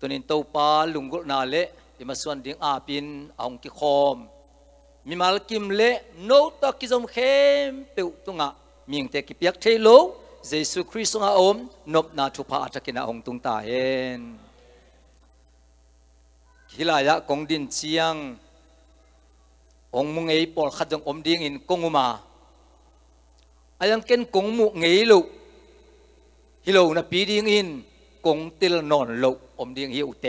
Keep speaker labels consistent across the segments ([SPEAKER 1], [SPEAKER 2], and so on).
[SPEAKER 1] ตัวนี้ตัวปลาลุงกุนาเละที่มาส่วนดิ้งอาปินองกิคอมมีมาลกิมเละโนตกิจมเข้มเปิวตุงะมีงเตกิเปียกเทโลเยซูคริสต์อาอมนบนาทุพาอัตกินาองตุงตาเห็นฮิลายะกงดินเชียงองมุงเอปอลขัดจงอมดิ้งอินกงอุมาอายังเก็นกงมุงเอลุฮิโลนะปีดิ้งอินกงติลนอนโลอมดิ้งฮิอุเต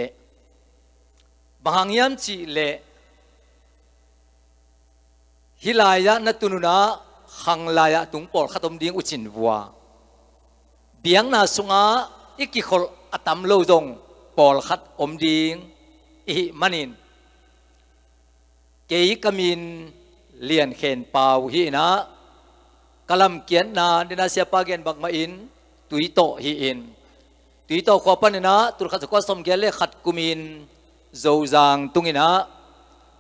[SPEAKER 1] บางยามจีเละฮิลายะนัตุนุนะขังลายะตุงปอลขัดอมดิ้งอุจินวัวเบียงนาสุงาอิกิขลอัตมโลจงปอลขัดอมดิ้งอิมันินเกยกมินเลียนเขนเปาฮีนะกลัมเกียนนาดินาเสียปาเกนบักมาอินตุยโตฮีอินตุยโตขวปันนะตุลขัดกวาสมเกลเลขัดกุมินโจจางตุงินะ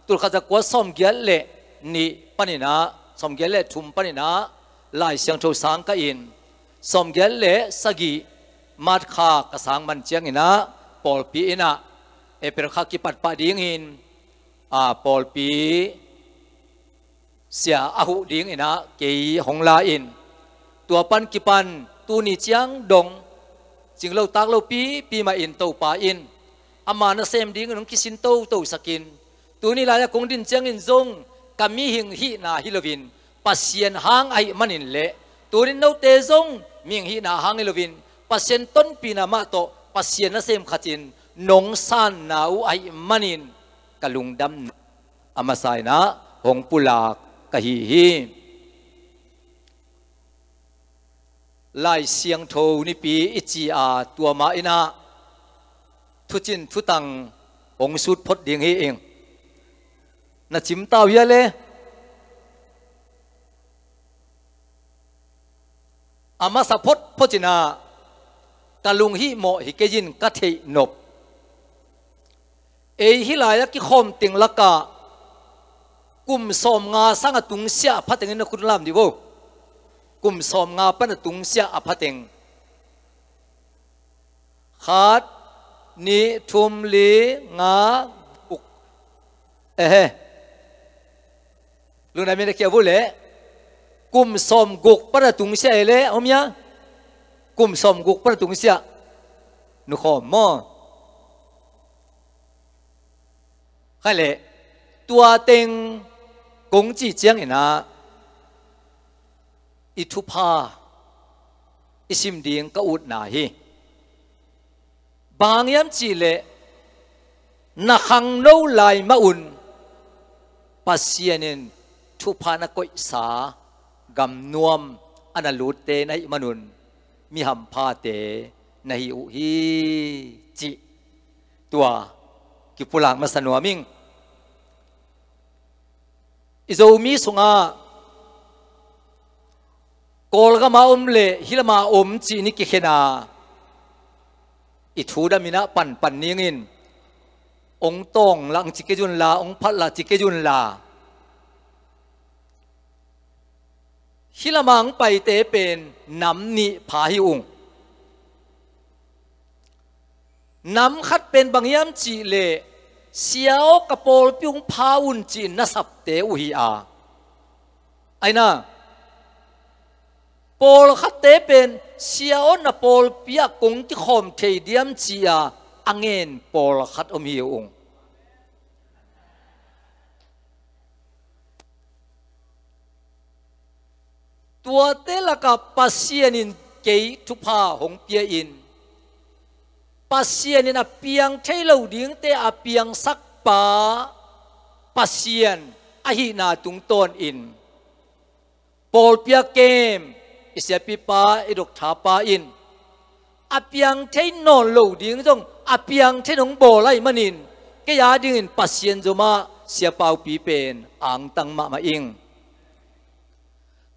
[SPEAKER 1] ตุลขัดกวาสมเกลเลนิปันนะสมเกลเลทุมปันนะลายเสียงโชสังกอินสมเกลเลสกีมัดขากสังมันเจียงอินะปอลปีอินะเอเปรขากิปัดปะดิ้งอินปอลปีเสียอาหุดิ้งอินะเกยหงลาอินตัวปันกิปันตูนิเจียงดงจึงเราตักเราปีมาอินเต้าป่าอินอามานะเซมดิ้งน้องกิสินเต้าสกินตัวนี้ลายกงดินเจียงอินจงกามีหิงฮีนาฮิลวินปัสเซียนหางไอมันอินเละตัวนี้เราเตจงมีหิงฮีนาหางฮิลวินปัสเซียนต้นปีนามาโตปัสเซียนนะเซมขัดินนงซานนาวไอมันินกะลุงดำอามาไซนะหงปุลากกะฮีลายเสียงโทนี่ปีอิจีอาตัวมาอินะทุจินทุตังหงสุดพดเดียงเองน่ะจิมเต้าเยอะเลยอามาสะพดพจินากะลุงฮิโมฮิเกยินกะเทนบเอฮิลายะกิคอมติงละกะกุมสมงาสังตุงเสียพัดติงนคุณลามดิโวกุมสมงาปันตุงเสียอพัดติงขาดนิทุมลีงาบุกลุงนายมีอะไรเกี่ยวบุเล่กุมสมกุกปันตุงเสียเล่อมยากุมสมกุกปันตุงเสียนุขอมอใครเละตัวเต็งกงจีเจียงเห็นนะอิทุพาอิสิมดิงก็อุดหนาฮีบางยามจีเละนักขังโนลายมาอุนปัสเซียนินทุพานักก้อยสากำนวมอนาลูเตในมนุนมีหัมพาเตในอุฮีจิตัวกิปุลังมาสนวมิงอิโซมีสุงากอลกามาเล่ฮิลมาจีนิกิเขนาอิทูดามินะปันนิงินองตองลังจิเกจุนลาองพัดลาจิเกจุนลาฮิลมังไปเตเป็นน้ำนิพาหิอุงน้ำคัดเป็นบางยามจีเล่เสียวกระโปลพิงพาอุนจีนสับเตอุฮิอาไอ้น่ะโปลคัดเตเป็นเสียวน่ะโปลเปียกงที่ขอมเทเดียมจีอาอังเงินโปลคัดอมีองตัวเตละกับปัสเซียนินเกยทุพาหงเปียอินปัสเซียนนี่นะเปียงเทโลดิ้งเตอเปียงสักปาปัสเซียนอหินาตุงตนอินปอลเปียเกมอิเสียปิปาอิดกทาปาอินอเปียงเทนอนโลดิ้งจงอเปียงเทนงโบไลมันินแกยาดิ้งปัสเซียนจมาเสียเปาปีเป็นอ่างตังมาอิง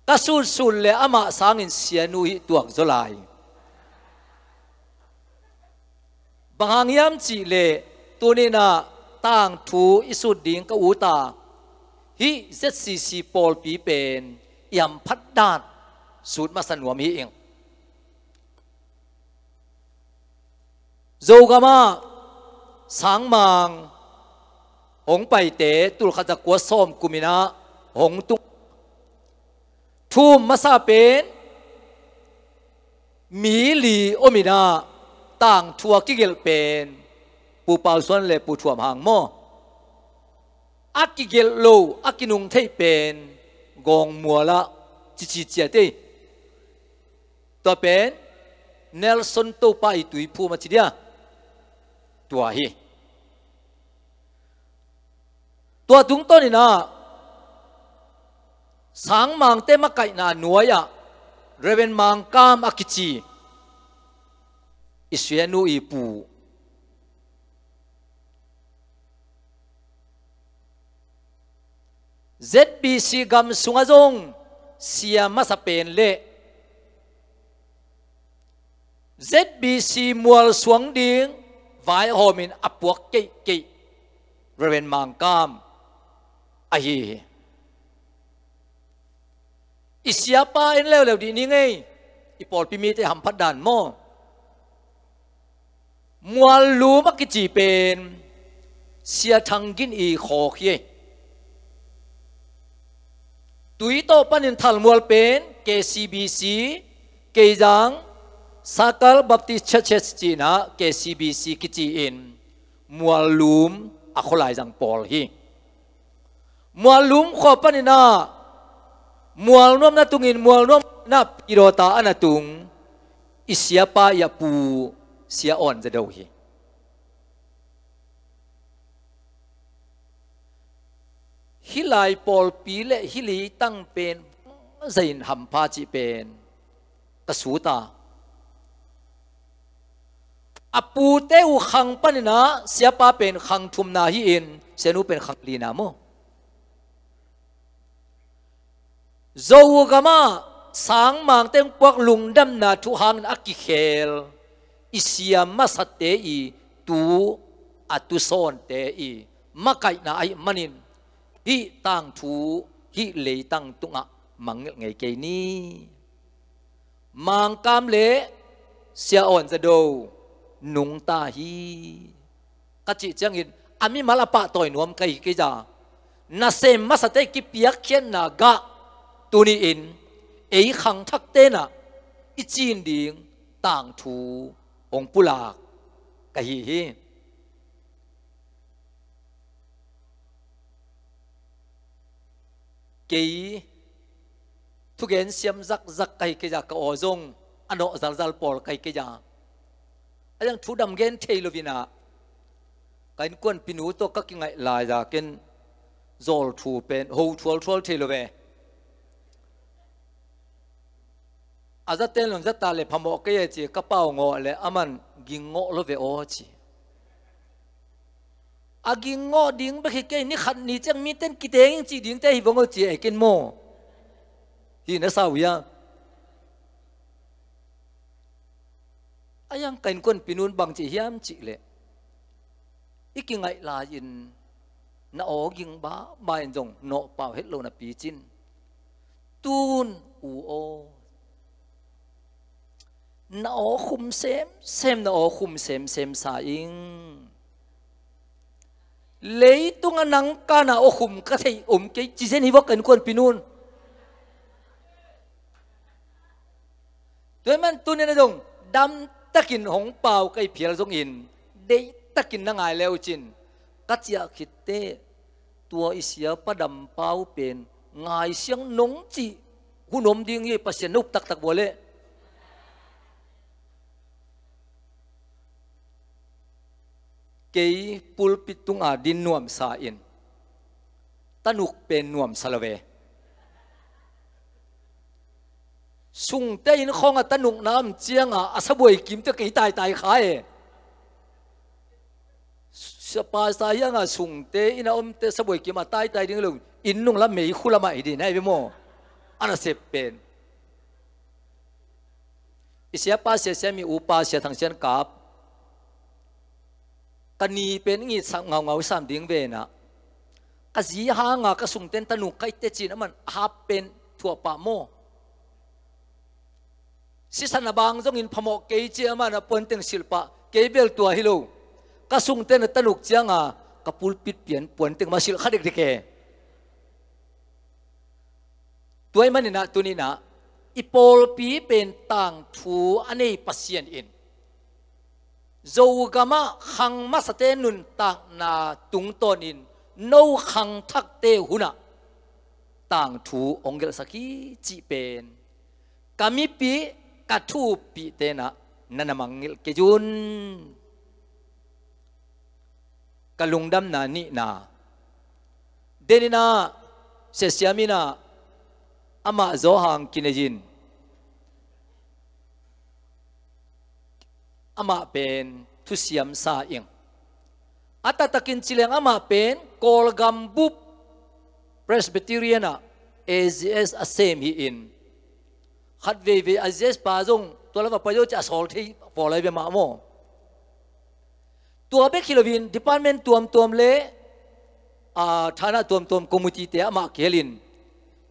[SPEAKER 1] กระสุนเลอามาสางินเสียนุหิตัวจลายบางยามจีเล่ตัวนี้นะต่างทูอิสุดดิ่งกับอุตาฮิเซซีซีปอลปีเป็นยำพัดดาดสูตรมาสนวมฮีเองโจกามา sáng mang hong pai te tul khaja kwa som kumina hong tu thum masa pen mi li omina tang thua kigel pen pu pau suan le pu thuam hang mo akigel lo akinung thei pen gong muala chi chi chia te to pen Nelson to pa itui phu ma chi dia tua hi tua tung to ni na sáng mang te ma kai na nuaya reven mang kam akichi isenu ipu ZBC gam sungazong sia masapen le ZBC mual suang ding vai homin apuak ke ke reven mang kam ahi isiapa in leo di ni ngay ipol pimi te ham phat dan mo mual lu makichi pen sia thangin i kho khie tui to panin thal mual pen KCBC Kejang Sakal Baptist Churches China KCBC kichi in mual lum akholai jang pol hi mual lum kho panina mual nom na tungin mual nom na pirota anatung isiapa ya pu sia on za do hi hilai pol pile hili tang pen zain hampa chi pen kasuta apu te u khang panina siapa pen khang thum na hi in senu pen khang lina mo dâu gama sáng mang tên quốc lùng đâm na thu hang aki khel isiam masate i tu atu son te i makai na ai manin hi tang thu hi le tang tunga mang ngai ke ni mang kam le sia on za do nung ta hi ka chi chang in ami malapa toy nuam kai ke ja na sem masate ki piak khen na ga tu ni in ấy khang thắc tên à ít chín điên tàng thù ông pu lạc cái gì cái thu gen xiêm rắc rắc cái gì cái ô zong anh họ zal pol cái gì anh đang thu đam gen thay lo vina cái quân pinu to các cái ngày lại ra cái zol thu pen hou thual thay lo về aza ten long zata le phamo ke chi kapao ngo le aman gingo lo ve o chi agingo ding ba ke ni khat ni chang mi ten kiteng chi ding te hi bongo chi e ken mo hi na sao ya ayang kain kon pinun bang chi hiam chi le ikingai la in na o ging ba mai jong no pao het lo na pi chin tun u o na o khum xem na o khum xem sa ing lấy tung anang ka na o khum ka thei cái chi sen hi vok kan kon pinun tôi man tu ne na dong dam takin hong pau kai phial jong in de takin na ngai leo chin ka chia khit te tua isia pa dam pau pen ngai siang nong chi hunom ding ye pasien nup tak bole cái pulpit tung din nuam sa in tanuk pen nuam salave sung te in khong tanuk nam chiang asaboi kim te kai tai khai sapa sa yang sung te in om te saboi kim tai ding lo in nung la mei khula mai di nai be mo ana se pen isia pa se mi upa se thang chen kap kani pen ngi ngau sam ding ve na ka ji ha nga ka sung ten tanu kai te chin aman ha pen thua pa mo si san bang jong in phamo ke chi ama na pon teng silpa ke bel tua hilo ka sung ten tanuk chianga ka pulpit pian puan teng masil khadik dike tuai manina tunina ipol pi pen tang thu anei pasien in zo gama khang masate nun tak na tung ton in no khang thak te huna tang thu ongel saki chi pen kami pi ka thu pi te na nanamangil ke jun kalungdam na ni na denina sesiamina ama zohang kinejin ama pen thu siam sa ing atatakin chileng ama pen kolgambup Presbyteriana AGS asem hi in khat ve AGS pa jong tolama payo cha sol thi polai be ma mo tua be kilovin department tuam le thana tuam committee te ama kelin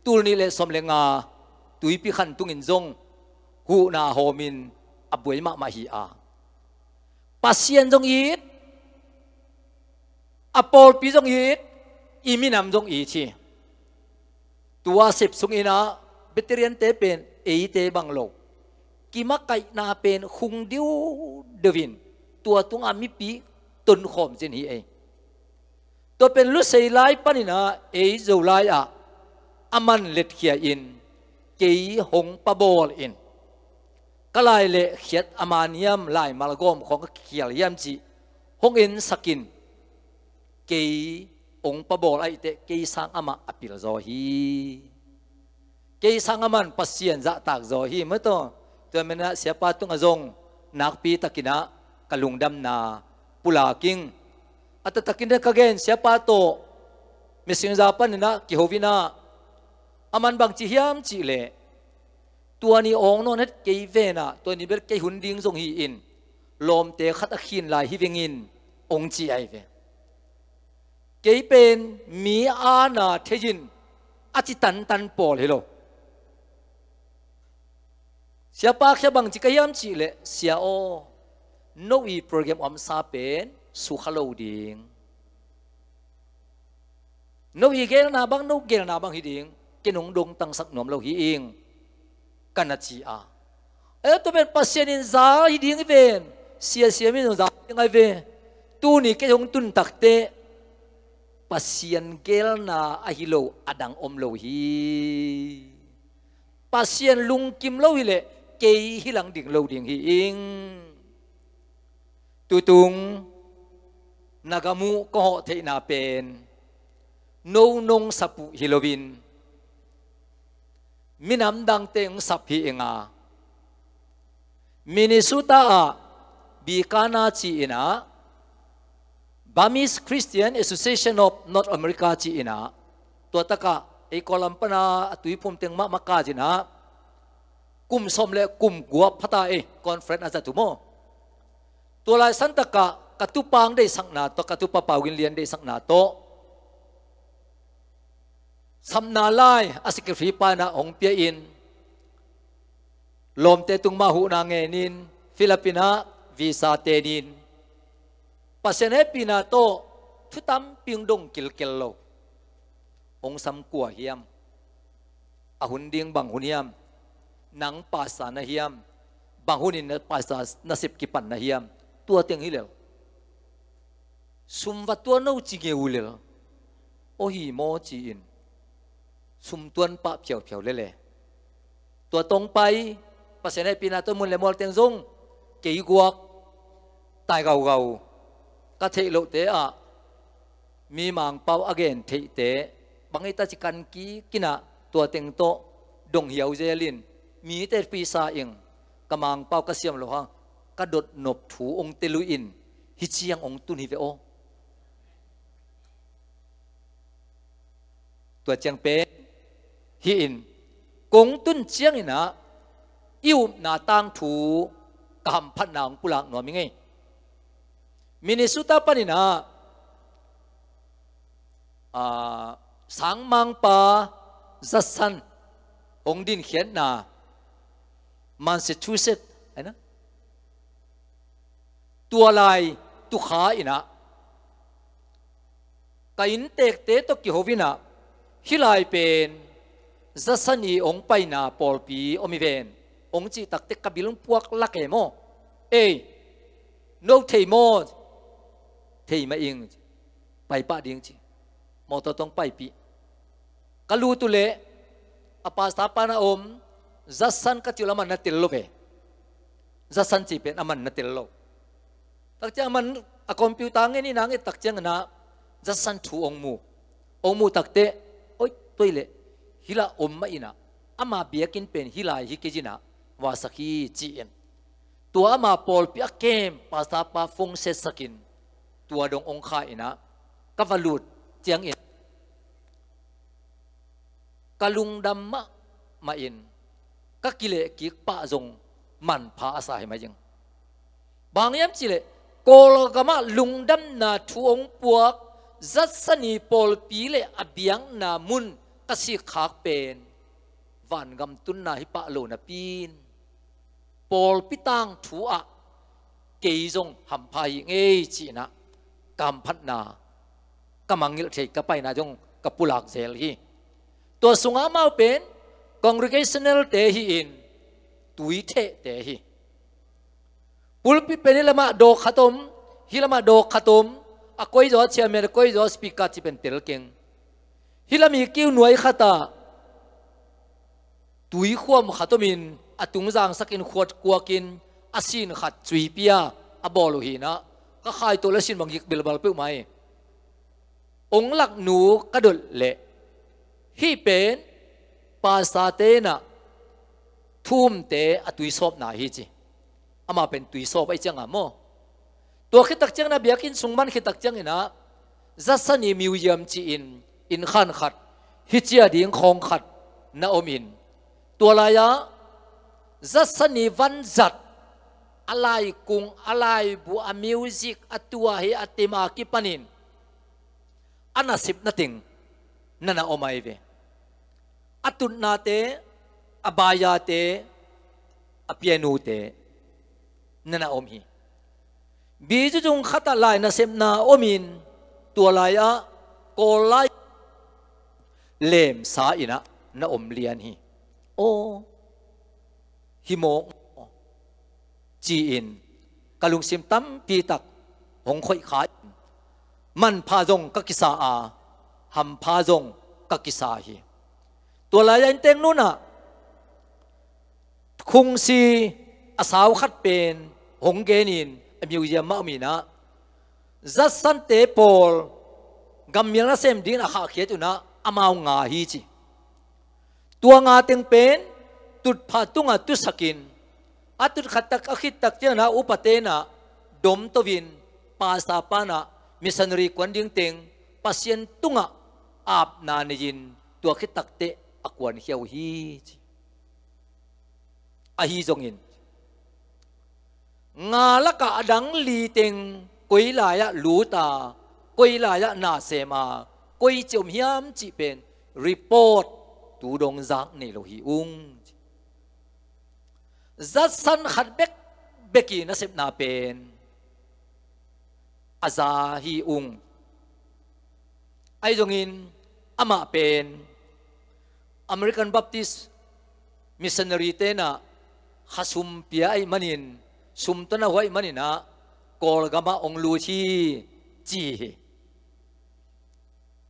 [SPEAKER 1] tul ni le som lenga tuipi khan tungin jong hu na homin abuai ma hi a pasien jong it apol pi jong it iminam jong i chi tua sip sung ina veteran te pen e te banglo kima kai na pen khung diu devin tua tung ami pi tun khom chen hi e to pen lu sei lai panina e zo lai a aman let khia in kei hong pa bol in kalai le khiat amaniam lai malgom khong khial yam chi hong in sakin kei ong pa bol ai te kei sang ama apil zo hi kei sang aman pasien za tak zo hi ma to mena siapa tung azong nakpi takina kalungdam na pulaking at takin kagen siapa to mising zapan na kihovina aman bang chi hiam chi le tuani ong non het kei ve na tuani ber kei hunding zong hi in lom te khat a khin lai hi vengin ong chi ai ve kei pen mi ana thejin achi tan pol helo siapa kya bang chi kayam chi le sia o no i program om sa pen su khalo ding no i gel na bang hi ding kinung dong tang sak nom lo hi ing kanachi a e to ben pasien in za hi ding ven sia min za ngai ve tu ni ke hong tun takte pasien gel na ahilo adang om lo hi pasien lung kim lo hi le kei hilang ding lo ding hi ing tutung nagamu ko ho the na pen no nong sapu hilovin minam dang teng sap hi inga Minnesota a bikana chi ina Burmese Christian Association of North America chi ina to taka e kolam pana atui pum teng ma maka jina kum som le kum gua phata e conference asa tumo to lai santaka katupang dei sakna to katupa pawin lian dei sakna to samna lai asikri pa na ong pia in lom te tung ma hu na nge nin Filipina visa te nin pasene pina to thutam pingdong kilkel lo ong sam kwa hiam ahun ding bang huniam nang pasa na hiam bang hunin na pasa nasip kipan na hiam tua teng hilel sumwa tua no chige ulel o hi mo chi in sum tuan pa phiao le tua tong pai pasene pina to mun le mol teng zong kei guak tai gau ka thei lo te a mi mang pau again thei te bangai ta chikan ki kina tua teng to dong hiau zelin mi te pi sa ing kamang pau ka siam lo hang ka dot nop thu ong telu in hi chiang ong tun hi ve o tua chiang pe hi in kong tun chiang ina yêu na tang thu kam phan nang pulang no mi ngai Minnesota panina sang mang pa zasan ong din khian na Massachusetts ai na tua lai ตุขาอินะกัอินเตกเตตกิโฮวินะฮิลายเป็นจัสนีองไปนาปอลปีอมิเวนองจีตักเตกกบิลงพวกลักเอโมโนเทโมเทมาเองไปป้าเดียงจีมอตต้องไปปีกลูตุเลอปาสตาปานาอมจัสซันกัจจุลมันนัติลโลเปจัสซันจีเป็นอามันนัติลโลตักเจ้ามันคอมพิวเตอร์เงี้ยนี่นางตักเจ้านะจัสซันทูองมูตักเตโอ้ยตัวเล่ฮิลาอมมาอินะอามาเบียกินเป็นฮิลาฮิกิจินะวาสักีจีเอ็นตัวอามาปอลพิอาเกมปาสตาปาฟงเซสกินตัวดงองคาอินะกัวลูดเจียงเอ็นกลุงดำมาอินก็กิเลกิกปะจงมันพาอาศัยมายังบางยามจิเลโกลกมาลุงดำนาทวงปวกจัสนีปอลปีเลอเบียงนามุนกสิขากเป็นวันกำตุนนาฮิปะโลนาปีนปอลปิตังทัวเกยจงหัมพายเงยจีนะกำพัดนากำมังเงลเทกไปนาจงกับปุลักเซลฮีตัวสุงอามาเป็น congregational เตฮีอินตุยเทเตฮีปุลปิเป็นฮิลามาโดขตมฮิลามาโดขตมอะคอยจอเชียเมรคอยจอสปีกาที่เป็นเตลเกงฮิลามีคิวหน่วยขตาตุยขวมขตมินอะตุงจางสักินขวดกัวกินอาศินขัดจุยเปียอะบอลูฮีนะก็ขายตัวละสินบางยิกเบลบาลเปิ้ลไหมองหลักหนูกระดุดเละฮีเป็นปาสาเตนะทุ่มเตอตุยสอบนาฮีจีอามาเป็นตุยสอบไอจังอะโมตัวขิตักจังนะเบียกินสุงมันขิตักจังนะจัสนีมิวเยียมจีอินขันขัดฮิจียดิ่งคงขัดนาอมินตัวลายะจัสนีวันจัดอะไรกุงอะไรบัวมิวสิกอัตัวเฮอัติมากิปันินอันน่ะสิบนาติงนั่นน่ะอมัยเวอตุนนาเตอบายาเตอเปียนูเตนั่นน่ะอมฮีบีจุจงขัดลายน่ะเสมนาอมินตัวลายะโกลายเลมสาอินะน่ะอมเลียนฮีโอฮิโมจีอินกะลุงซิมตั้มปีตักหงค่อยขายมันพาจงกักิสาอาหัมพาจงกักิสาฮีตัวลายอินเต็งนู่นน่ะคุงซีอาสาวขัดเป็นหงเกนินมิวเยียมมามีนะจัสซันเตปอลกำยังน่ะเซมดินอาขาเขียตุนะอามาวงาฮีจีตัวงาเต็งเป็นตุดพาตุงาตุสกินอัตุขัดตักอคิดตักเจ้านะอุปเตนะดมตวินปาสาปานะมิสันรีควันดิ้งเต็งปัสยันตุงะอาบนาเนยินตัวคิดตักเตอควันเขียวฮีอาฮีจงอินงาละกะดังลีเต็งกุยลายะลูตากุยลายะนาเซมากุยจมยามจีเป็นรีพอร์ตตูดงจักในโลหิอุงจัดสันขัดเบกีนัสิบนาเป็นอาซาฮีอุงไอจงอินอามาเป็นอเมริกันบัพติสมิชชันนารีเตนะขัสุมเปียไอมันินสุมตนะไว้มันินะกอลกามาองลูชีจี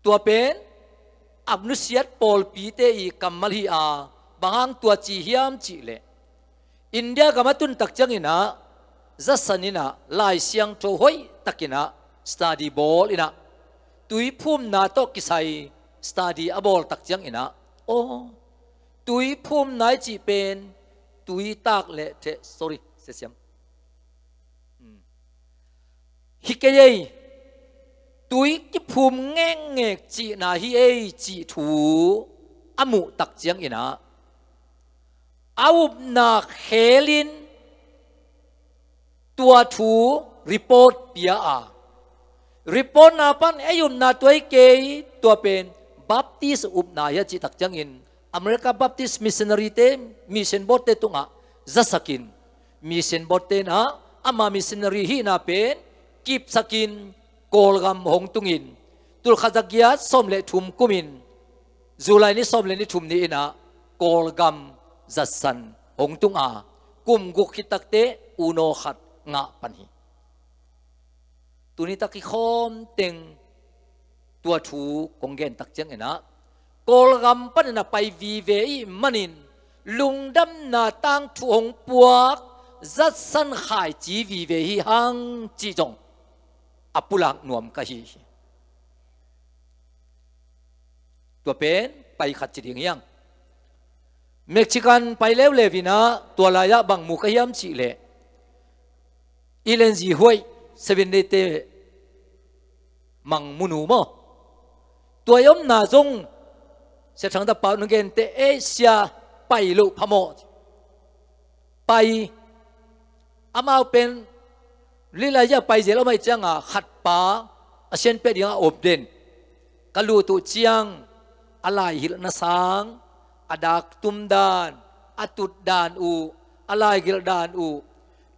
[SPEAKER 1] ตัวเป็นอับนุเซียตปอลปีเตอีกัมมัลฮีอาบางตัวจีฮิามจีเลอินเดียกามาตุนตักจังอินะจัสนินะลายเสียงโจหอยตักินะสตาดีบอลอินะตุยพุ่มนาโตกิไซสตาดีอบอลตักจังอินะโอ้ตุยพุ่มนายจีเป็นตุยตักเลเท sorry เสียมฮิกเยตุยกิพุ่มแง่งเงกจีนาฮิเอจีถูอามุตักจังอินะอาวุบนาเคลินตัวถูรีพอร์ตเปียอารีพอร์ตนาปันอายุนาตัวเกยตัวเป็นบัพติสอุบนายจิตักจังอินอเมริกาบัพติสมิชชันนารีเตมิชชันบอตเตตุงะจัสกินมิชชันบอตเตนะอามามิชชันนารีฮีนาเป็น kip sakin kolgam hong tungin tul khazakia som le thum kumin July ni som le ni thum ni ina kolgam zasan hong tung a kum guk hitakte uno khat nga panhi tuni taki khom teng tua thu konggen tak chang ina kolgam pan na pai vi ve i manin lungdam na tang thu hong puak zat san khai chi vi ve hi hang chi jong apulak nuam ka hi tua pen pai khat chi ding yang Mexican pai lew levina tua la ya bang mu ka hiam chi le ilen ji hoi 7 day te mang munu mo tua yom na jong sẽ thằng ta bảo nông te Asia pai lu phamo pai amao pen lila ya pai zelo mai changa khat pa asian pe dia obden kalu tu chiang alai hil na sang adak tum dan atut dan u alai gil dan u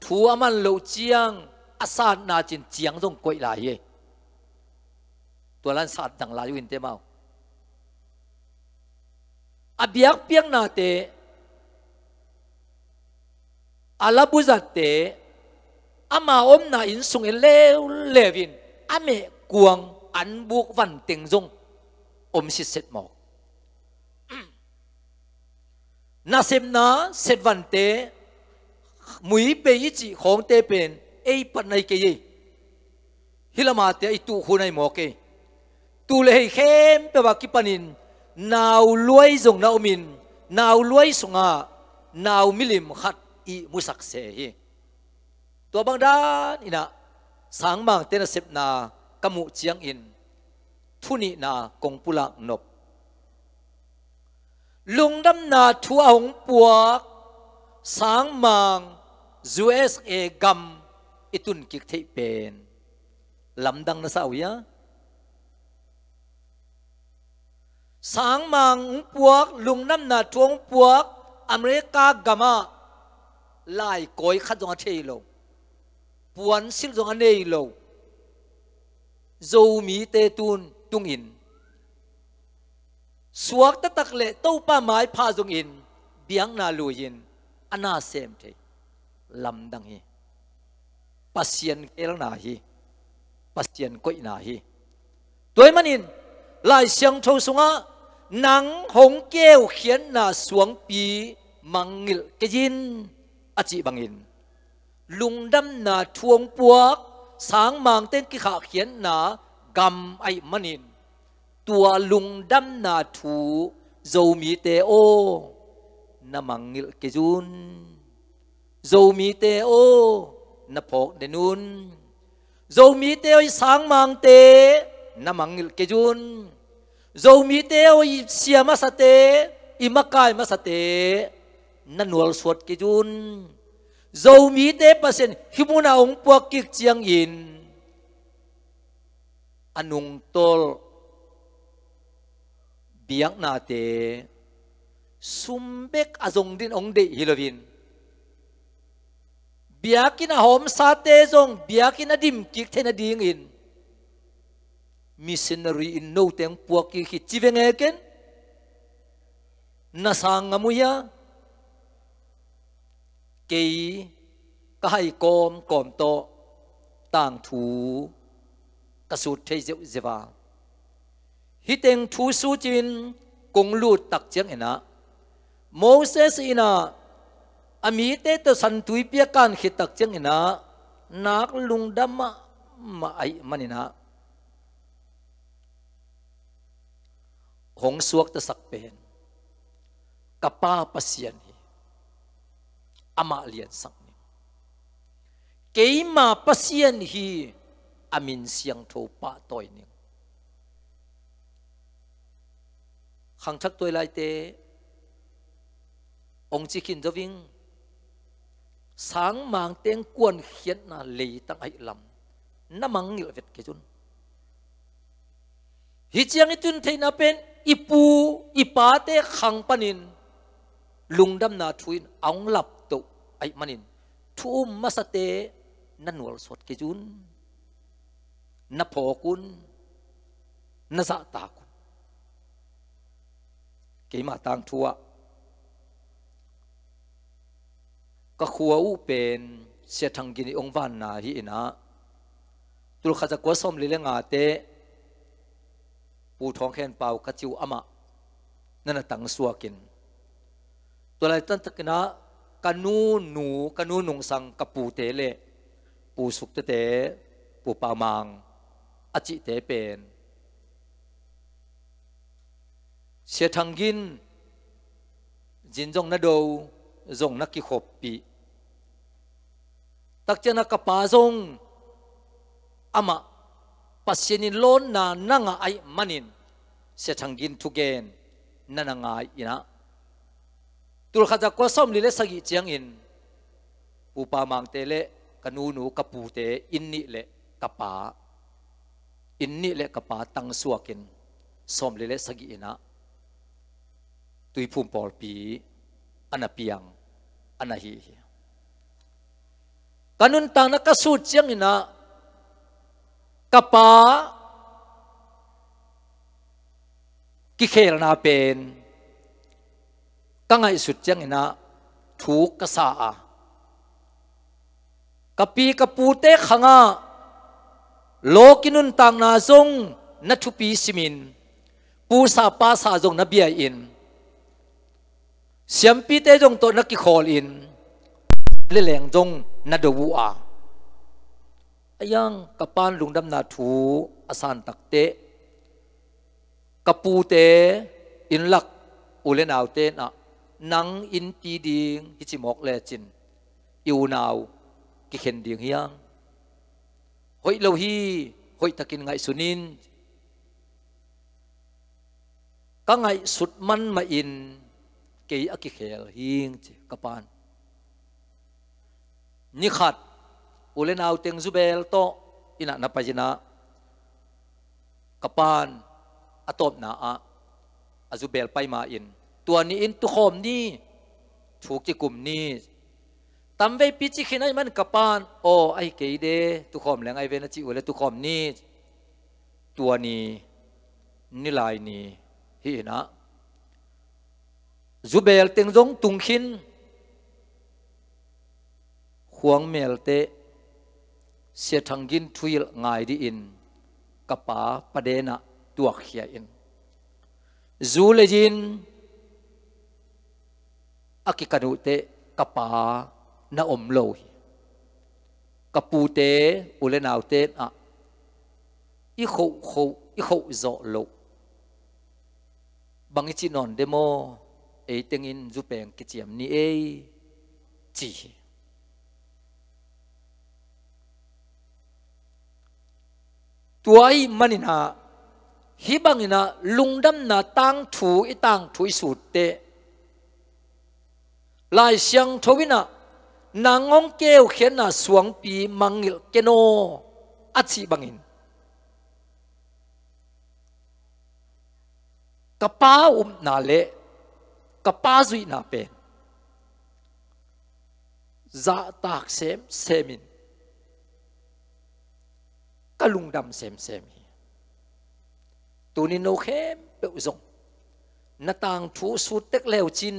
[SPEAKER 1] thu aman lo chiang asan na chin chiang jong koi lai ye tua lan sat dang la yu in te mau abiak piang na te alabuzat te ama om na in sung lew levin ame kuang an buk van teng jong om si set mo na sem na set van te mui pe yi chi khong te pen ei pat nai ke yi hilama te i tu hunai mo ke tu le khem pe ba ki panin nào luai dùng nào min nào luai sunga nào milim khát i musak se hi tua bang dan ina sang mang tena sep na kamu chiang in thuni na kong pulak nop lungdam na thu hong puak sang mang USA gam itun kik thei pen lamdang na sao ya sáng mang puak lung nam na tuong puak America gama lai koi khat jong thei lo puan sil jong anei lo zo mi te tun tung in suak ta tak le to pa mai pha jong in biang na luin ana sem the lam dang hi pasien kel na hi pasien koi na hi toy manin lai siang tho sunga nang hong kêu khiến na xuống pi mangil cái jin achi bangin lungdam na thuông puak sáng mang tên ki kha khiến na gam ai manin tua lungdam na thu dầu mi te o na mangil cái jun dầu mi te o na phok denun dầu mi te oi sáng mang te na mangil cái jun dầu mi te oi sia ma sa te imakai ma sa te na nual suat ke jun dầu mi te pasen himuna ong puak kik chiang in anung tol biang na te sumbek azong din ong de hilovin biakina hom sa te zong biakina dim kik the na ding in missionary in no teng puak ki hi chivengeken na sang amuya kei kai kom kom to tang thu kasut thei zeu zewa hiteng thu su chin kong lut tak chang ena Moses ina ami te to san tui pia kan khit tak chang ena nak lungdam ma ai manina hong suak ta sak pen kapa pasien hi ama lian sak ni keima pasien hi amin siang tho pa toy ni khang thak toy lai te ong chi kin doving sáng mang teng kuan khiat na lei tang ai lam na mangil vet ke chun hi chiang itun theina pen ipu ipa te khang panin lungdam na thuin ong lap to ai manin thum masate nanual sot ke jun na phokun na za ta ku ke ma tang thua ka khuwa u pen se thangini ong van na hi ina tul khaja ko som le nga te pu thong khen pau ka chiu ama nana tang suakin tolai tan takina kanu nung sang kapu te le pu suk te pu pa mang achi te pen se thangin jinjong na do zong na ki khop pi tak chena ka pa zong ama pasyenin lon na nanga ai manin se thangin thugen nananga ina tul khaja ko som lile sagi chiang in upa mang te le kanunu kapu te inni le kapa tang suakin som lile sagi ina tui phum por pi anapiang anahi kanun tang na kasut chiang ina kapa ki khel na pen kangai sut chiang ina thu ka sa a kapi kapu te khanga lokinun tang na zong na thu pi simin pu sa pa sa zong na bia in siam pi te jong to na ki khol in le leng jong na do wu a ayang kapan lungdam na thu asan takte kapu te in lak ulen autte na nang in ti ding hi chi mok le chin iu naw ki khen ding hiang hoi lo hi hoi takin ngai sunin ka ngai sut man ma in ke a ki khel hing chi kapan ni khat ulen au teng zubel to ina na pajina kapan atop na a azubel pai ma inตัวนี้อินตุขอมนี่ถูกจีกลุ่มนี้ตำไว้ปีจิขินไอ้มันกับปานโอ้ไอ้เกยเดตุขอมแรงไอเวนจิวเลยตุขอมนี่ตัวนี้นี่ลายนี้ฮีนะจูเบลเต็งจงตุงขินขวงเมลเตเสียทังกินทุยง่ายดีอินกับป๋าประเดนะตัวเขียอินจูเลจินaki kanu te kapa na omlo kapu te ulenau te a i kho zo lo bangi chi non demo e tengin zupeng ki chiam ni e chi tuai manina hibangina lungdam na tang thu itang thui sut te lai siang thowina nangong keu khena suang pi mangil keno achi bangin kapa na le kapa zui na pe za tak semin kalungdam sem tunin no khem pe uzong natang thu su tek leo chin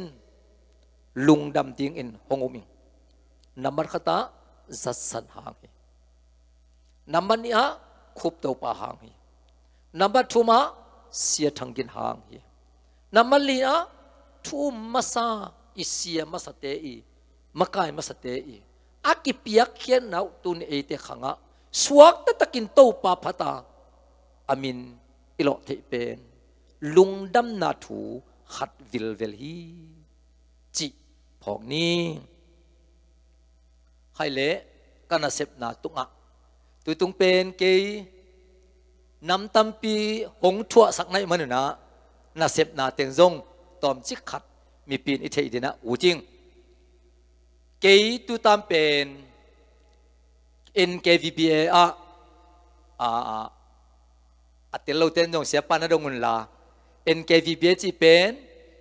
[SPEAKER 1] lungdam ting in hongoming namar khata zatsan hang hi namar ni a khup to pa hang hi namar thuma sia thangin hang hi namar li a thu masa isia masate i makai masate i akipiak khian nau tun e te khanga suak ta takin to pa phata amin ilo the pen lungdam na thu khat vil hi chi phok ni khai le kana sep na tunga tu tung pen ke nam tam pi hong thua sak nai manuna na sep na teng zong tom chi khat mi pin i thei dina u jing ke tu tam pen NKVBA atel lo ten jong sia pa na dongun la NKVBA chi pen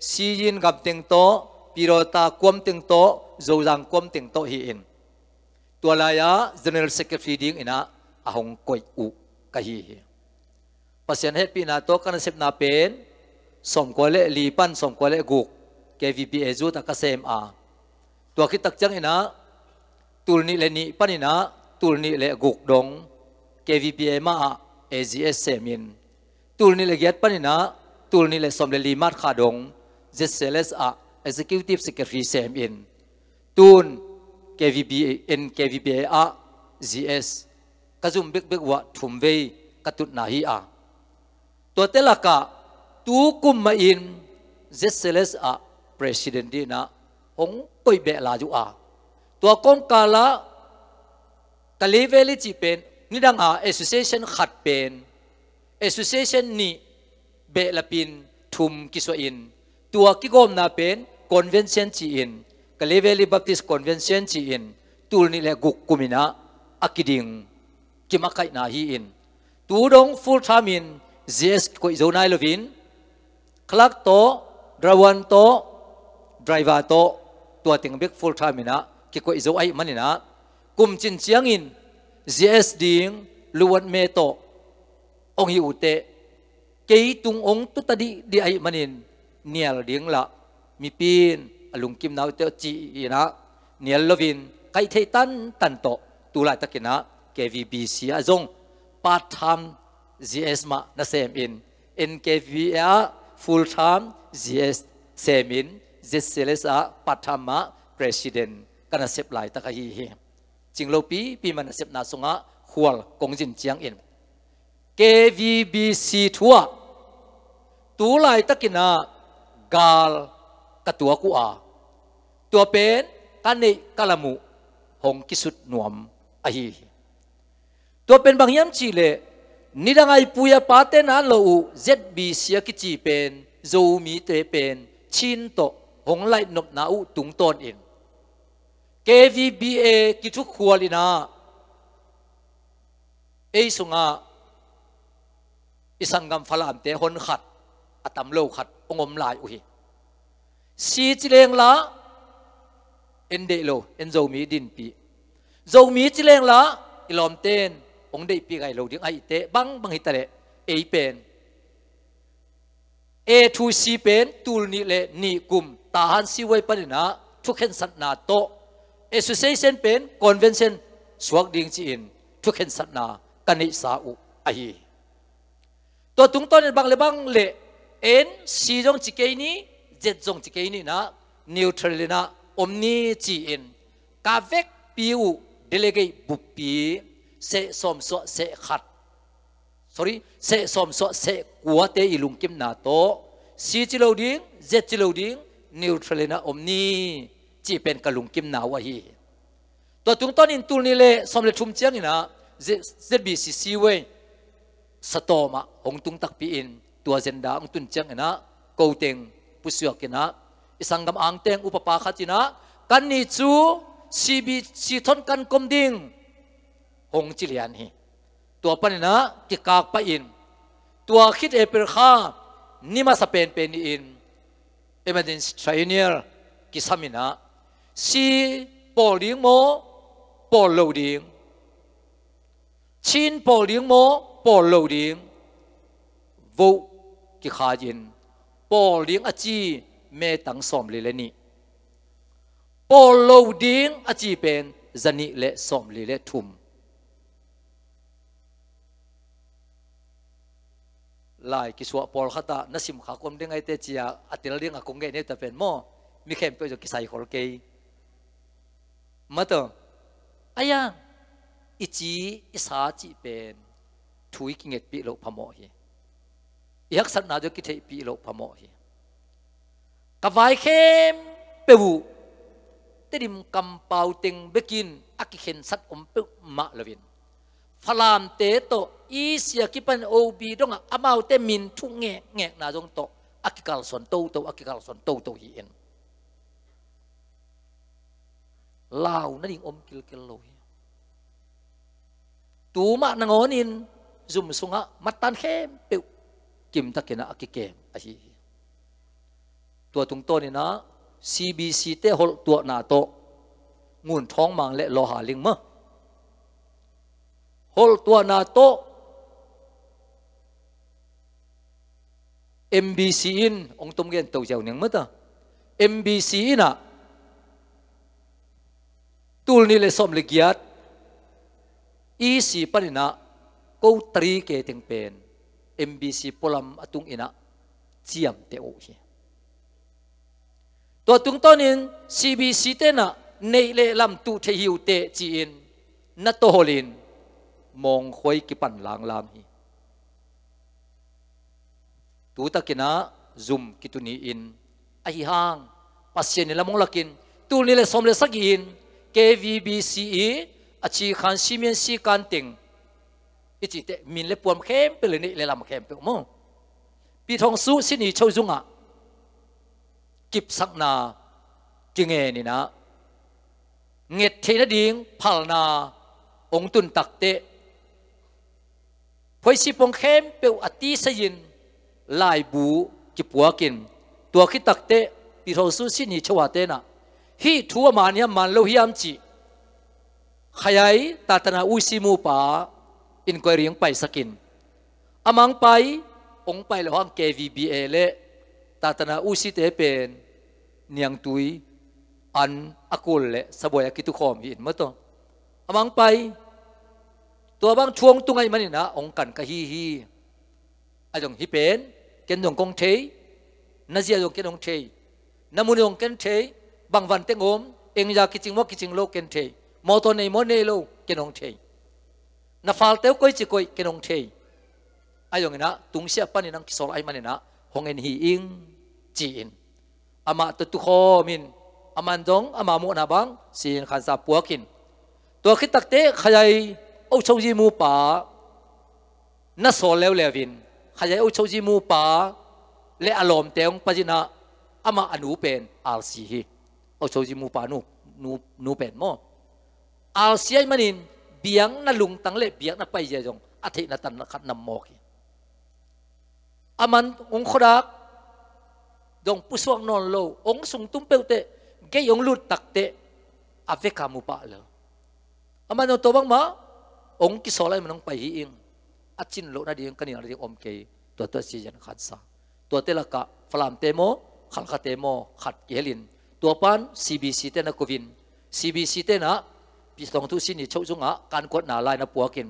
[SPEAKER 1] si yin gam teng to pirota kwam teng to zojang kwam teng to hi in tua la ya general secretary ding ina ahong koi u กะฮีปัสยันเฮปีนาโตกันเซปนาเป็นสมกว่าเลลีปันสมกว่าเลกุก KVPA จูตะกะเซมอาตัวคิดตักจังอินะตูลนี่เลนี่ปันอินะตูลนี่เลกุกดง KVPA มา AGS เซมินตูลนี่เลเกียดปันอินะตูลนี่เลสมเลลีมาดขาดง ZCLS อา Executive Secretary เซมินตูน KVPA อา GS กะจุมเบกวะทุมเวกะตุดนาฮีอาตัวเตลักะตูกุมมาอิน ZCLS อา President ดีนะหงปอยเบลาจูอาตัวกองกาละกะเลเวลิจิเป็นนี่ดังอา Association ขัดเป็น Association นี่เบลปินทุมกิสวอินตัวกิกอมนาเป็น Convention จีอินกะเลเวลิ Baptist Convention จีอินตูลนี่แหละกุกกุมินะอักิดิงกิมาไกนาฮีอินตูดง full time in GS ก็อีโซนายลวินคลักโตดราวันโตไดรเวอร์โตตัวติงเบก full time นะกิก็อีโซไอมันนี่นะกุมจินเชียงอิน GS ดิงล้วนเมโตองฮิอุเตเกยตุงองตุตดีดีไอมันนี่เนียลดิงละมีปีนอลุงกิมนาวเตจีนะเนียลลวินไกเทตันตันโตตุลาตะกินะ KVBC อาจงปาทามGS มาน่าเซมอิน NKVA full time GS เซมิน ZCLS ปาทามมา President กันน่าเซปไลตะกะฮีจิงโลปีมันน่าเซปนาสงะขวลกงจินเจียงอิน KVBC ทัวตูไลตะกินากาลกะตัวกูอาตัวเป็นกันนี่กะละมุหงกิสุดนวมอะฮีตัวเป็นบางยามจีเลนี่ดังไอปุยปาเตนันโลอู ZBC กิจีเป็นโซมีเตเป็นชินโตหงไลนบนาอูตุงตอนอิน KVBA กิทุกขวลินาเอสุงาอิสังกัมฟลามเตหนขัดอตัมโลขัดองอมลายอุฮีซีจิเลงละเอ็นเดโลเอ็นโซมีดินปีโซมีจิเลงละอิลอมเตนองเดปีไกโลดิ้งไอเตบังฮิตาเลเอเป็นเอทูซีเป็นตูลนี่เลนี่กุมตาฮันซีไว้ปนินะทุกเห็นสัตนาโตเอสโซเซชันเป็นคอนเวนชั่นสวกดิ้งจีนทุกเห็นสัตนากันนิสาอุไอตัวตุงต้นบางเลบังเลเอ็นซีจงจิเกนี้เจ็ดจงจิเกนี้นะนิวทรัลนะอมนี้จีนกาเวกปิวเดเลเกบุปปีเสสมสเสขัด sorry เสสมสเสกัวเตอิลุงกิมนาโตซีจิโลดิ้งเจ็ดจิโลดิ้งนิวทรัลนะอมนี้จีเป็นกะลุงกิมนาวะฮีตัวตุงต้นอินตูนี่เลสมเลชุมเจียงนี่นะเจ็ดบีซีเวสตอมาหงตุงตักปีอินตัวเซนดาองตุนเจียงนะโกเตงปุษยกินะอิสังกัมอังเตงอุปปาขัจินะกันนิจูซีบีซีทอนกันกมดิงหงจิเลียนฮีตัวปนินะกิกากไปอินตัวคิดเอเปิลข้านิมาสเปนเป็นอินเอเมดินสไทรเนียร์กิสามินะซีปอลิงโมปอลโลดิงชินปอลิงโมปอลโลดิงโวกิขาจินปอลิงอจีเมตังสอมเลเลนีปอลโลดิงอจีเป็นจันิเลสอมเลเลทุมลายกิสวะปอลขตานัสิมขาคมเด้งไอเตจียอัติลเลี้ยงอากงเกเนตเป็นโมมีเข้มเปย์กิสัยขอลเกยมาต่ออายังอิจีอิสาจีเป็นถุยกิเงตปีโลพมอฮียักษ์สัตนาจกิเทปีโลพมอฮีกวายเข้มเปวูติดิมกำเปาติงเบกินอักเข็นสัตอมเปมาลวินฟลามเตโตอีเสียกิปันโอบีดงอามาเตมินทุงแงนาจงโตอักกิกาลสวนโตอักกิกาลสวนโตฮีเอ็นลาวนั่นเองอมกิลกิลโลฮีตูมะนงอนินซุมสุงะมัตตันเข้มเปิวกิมตะกินะอักกิเกมอฮีตัวตุงโตนี่นะ CBC เตหลตัวนาโตงุนท้องมังและโลหะลิงมะหลตัวนาโต MBC in ông tôm gen tàu giàu nướng mất à MBC in à tul ni le som le giat isi panina câu tri ke tiếng pen MBC polam atung ina chiam te o hi to tung tonin CBC te na nei le lam tu the hiu te chi in na to holin mong khoi ki pan lang lam hi tu takina zoom kituni in ai hang pasien ni lamong lakin tul ni le som le sakin KVBCE achi khan simen si kan ting ichi te min le puam khem pe le ni le lam khem pe mo pi thong su sin ni chou zunga kip sak na kinge ni na nget the na ding phal na ong tun tak te phoi si pong khem pe ati sayin lai bu ki puakin tua khi tak te pi thong su sin ni chawa te na hi thua man ya man lo hiam chi khayai tatana usimu pa inquiry ang pai sakin amang pai ong pai lo hang KVBA le tatana usi te pen niang tui an akul le saboya kitu khom hin mato amang pai tua bang chuang tungai manina ong kan ka hi ajong hi pen ken dong kong thei na zia dong ken dong thei namun dong ken thei bang van teng om eng ya kiching lo ken thei mo to nei mo nei lo ken dong thei na fal teu koi chi koi ken dong thei ayong ina tung sia pan inang kisol ai manina hongen hi ing chi in ama tu kho min aman dong ama mo na bang sin khan sa puakin to khit takte khayai o chouji mu pa na sol lew levin khayai o chouji mu pa le alom teong pajina ama anu pen RC hi o chouji mu pa nu pen mo RC ai manin biang na lung tang le biang na pai je jong athi na tan na khat nam mo ki aman ong khodak dong pusuang non lo ong sung tum peute ge yong lut takte aveka mu pa lo aman no to bang ma ong ki solai manong pai hi ing achin lo na ding kanin ri om ke to si jan khat sa to te la ka flam te mo khal kha te mo khat kelin to pan CBC te na kovin CBC te na pi tong tu sin ni chou zunga kan kot na lai na puakin